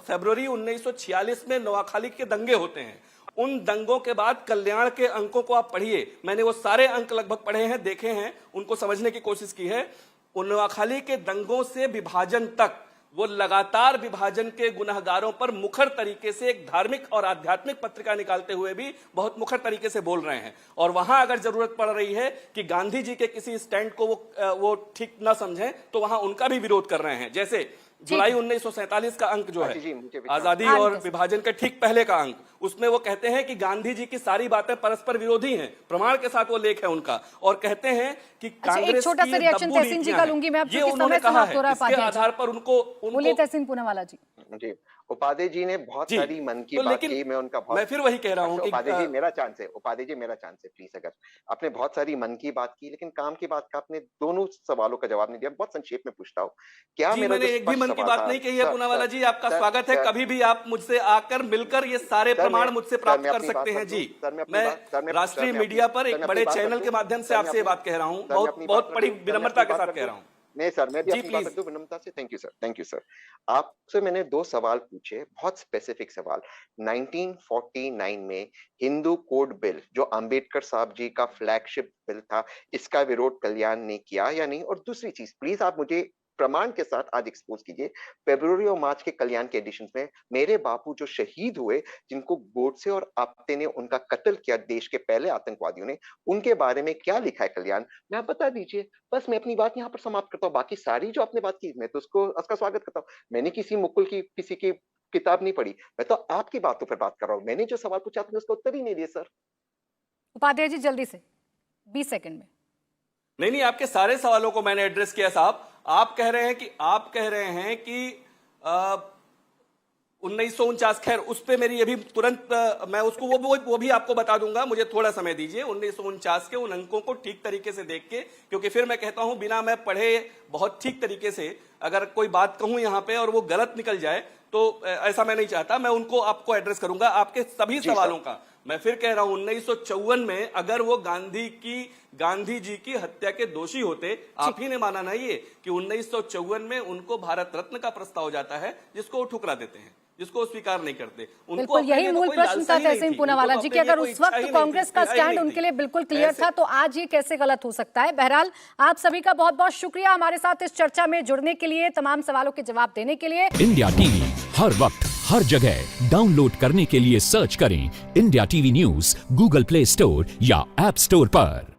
S7: फरवरी 1946 में नोआखाली के दंगे होते हैं। उन दंगों के बाद कल्याण के अंकों को आप पढ़िए। मैंने वो सारे अंक लगभग पढ़े हैं, देखे हैं, उनको समझने की कोशिश की है। नोआखाली के दंगों से विभाजन तक वो लगातार विभाजन के गुनहगारों पर मुखर तरीके से एक धार्मिक और आध्यात्मिक पत्रिका निकालते हुए भी बहुत मुखर तरीके से बोल रहे हैं। और वहां अगर जरूरत पड़ रही है कि गांधी जी के किसी स्टैंड को वो ठीक ना समझें, तो वहां उनका भी विरोध कर रहे हैं। जैसे जुलाई 1947 का अंक जो है, आजादी और विभाजन के ठीक पहले का अंक, उसमें वो कहते हैं कि गांधी जी की सारी बातें परस्पर विरोधी हैं। प्रमाण के साथ वो लेख है उनका, और कहते हैं कि कांग्रेस
S1: एक छोटा सा रिएक्शन तहसीन जी का लूंगी मैं,
S7: ये उन्होंने कहा है। इसके आधार पर उनको
S1: बोलिए तहसीन पूनावाला जी।
S5: जी, उपाध्याय जी ने बहुत सारी मन की बात की।
S7: मैं फिर वही कह रहा हूं कि
S5: उपाध्याय जी मेरा चांस है, प्लीज। अगर आपने बहुत सारी मन की बात की, लेकिन काम की बात का आपने दोनों सवालों का जवाब नहीं दिया। बहुत संक्षेप में पूछता हूँ, क्या
S7: मैंने एक भी मन की बात नहीं कही है पूनावाला जी। आपका स्वागत है, कभी भी आप मुझसे आकर मिलकर ये सारे प्रमाण मुझसे प्राप्त कर सकते हैं। जी, मैं राष्ट्रीय मीडिया पर एक बड़े चैनल के माध्यम से आपसे ये बात कह रहा हूँ, बहुत बड़ी विनम्रता के साथ कह रहा हूँ।
S5: नहीं सर, मैं भी अपनी बात करता हूं विनम्रता से। Thank you sir. आपसे मैंने दो सवाल पूछे, बहुत स्पेसिफिक सवाल। 1949 में हिंदू कोड बिल, जो अंबेडकर साहब जी का फ्लैगशिप बिल था, इसका विरोध कल्याण ने किया या नहीं? और दूसरी चीज, प्लीज आप मुझे प्रमाण के साथ आज एक्सपोज कीजिए। फरवरी और मार्च के कल्याण के एडिशन में मेरे बापू जो शहीद हुए, जिनको गोडसे और आप्टे ने उनका कत्ल किया, देश के पहले आतंकवादियों ने, उनके बारे में क्या लिखा है कल्याण में, आप बता दीजिए। बस मैं अपनी बात यहाँ पर समाप्त करता हूँ। बाकी सारी जो आपने बात की, मैं तो उसका स्वागत करता हूँ। मैंने किसी मुकुल की किसी की किताब नहीं पढ़ी, मैं तो आपकी बातों पर बात कर रहा हूँ। मैंने जो सवाल पूछा आपने उसका उत्तर ही नहीं दिया सर। उपाध्याय
S1: जी जल्दी से 20 सेकंड में।
S7: नहीं, आपके सारे सवालों को मैंने एड्रेस किया साहब। आप कह रहे हैं कि 1949, खैर उस पे मेरी अभी तुरंत मैं उसको वो भी आपको बता दूंगा, मुझे थोड़ा समय दीजिए। 1949 के उन अंकों को ठीक तरीके से देख के, क्योंकि फिर मैं कहता हूं बिना मैं पढ़े बहुत ठीक तरीके से अगर कोई बात कहूं यहां पे और वो गलत निकल जाए, तो ऐसा मैं नहीं चाहता। मैं उनको आपको एड्रेस करूंगा, आपके सभी सवालों का। मैं फिर कह रहा हूं 1954 में अगर वो गांधी जी की हत्या के दोषी होते, आप ही ने माना ना ये कि 1954 में उनको भारत रत्न का प्रस्ताव जाता है, जिसको वो ठुकरा देते हैं, जिसको स्वीकार नहीं करते। उनको
S1: यही मूल प्रश्न था तहसीन पूनावाला जी कि अगर उस वक्त कांग्रेस का स्टैंड उनके लिए बिल्कुल क्लियर था, तो आज ये कैसे गलत हो सकता है। बहरहाल आप सभी का बहुत बहुत शुक्रिया हमारे साथ इस चर्चा में जुड़ने के लिए, तमाम सवालों के जवाब देने के लिए।
S8: इंडिया टीवी हर वक्त हर जगह डाउनलोड करने के लिए सर्च करें India TV news Google play store या ऐप स्टोर पर।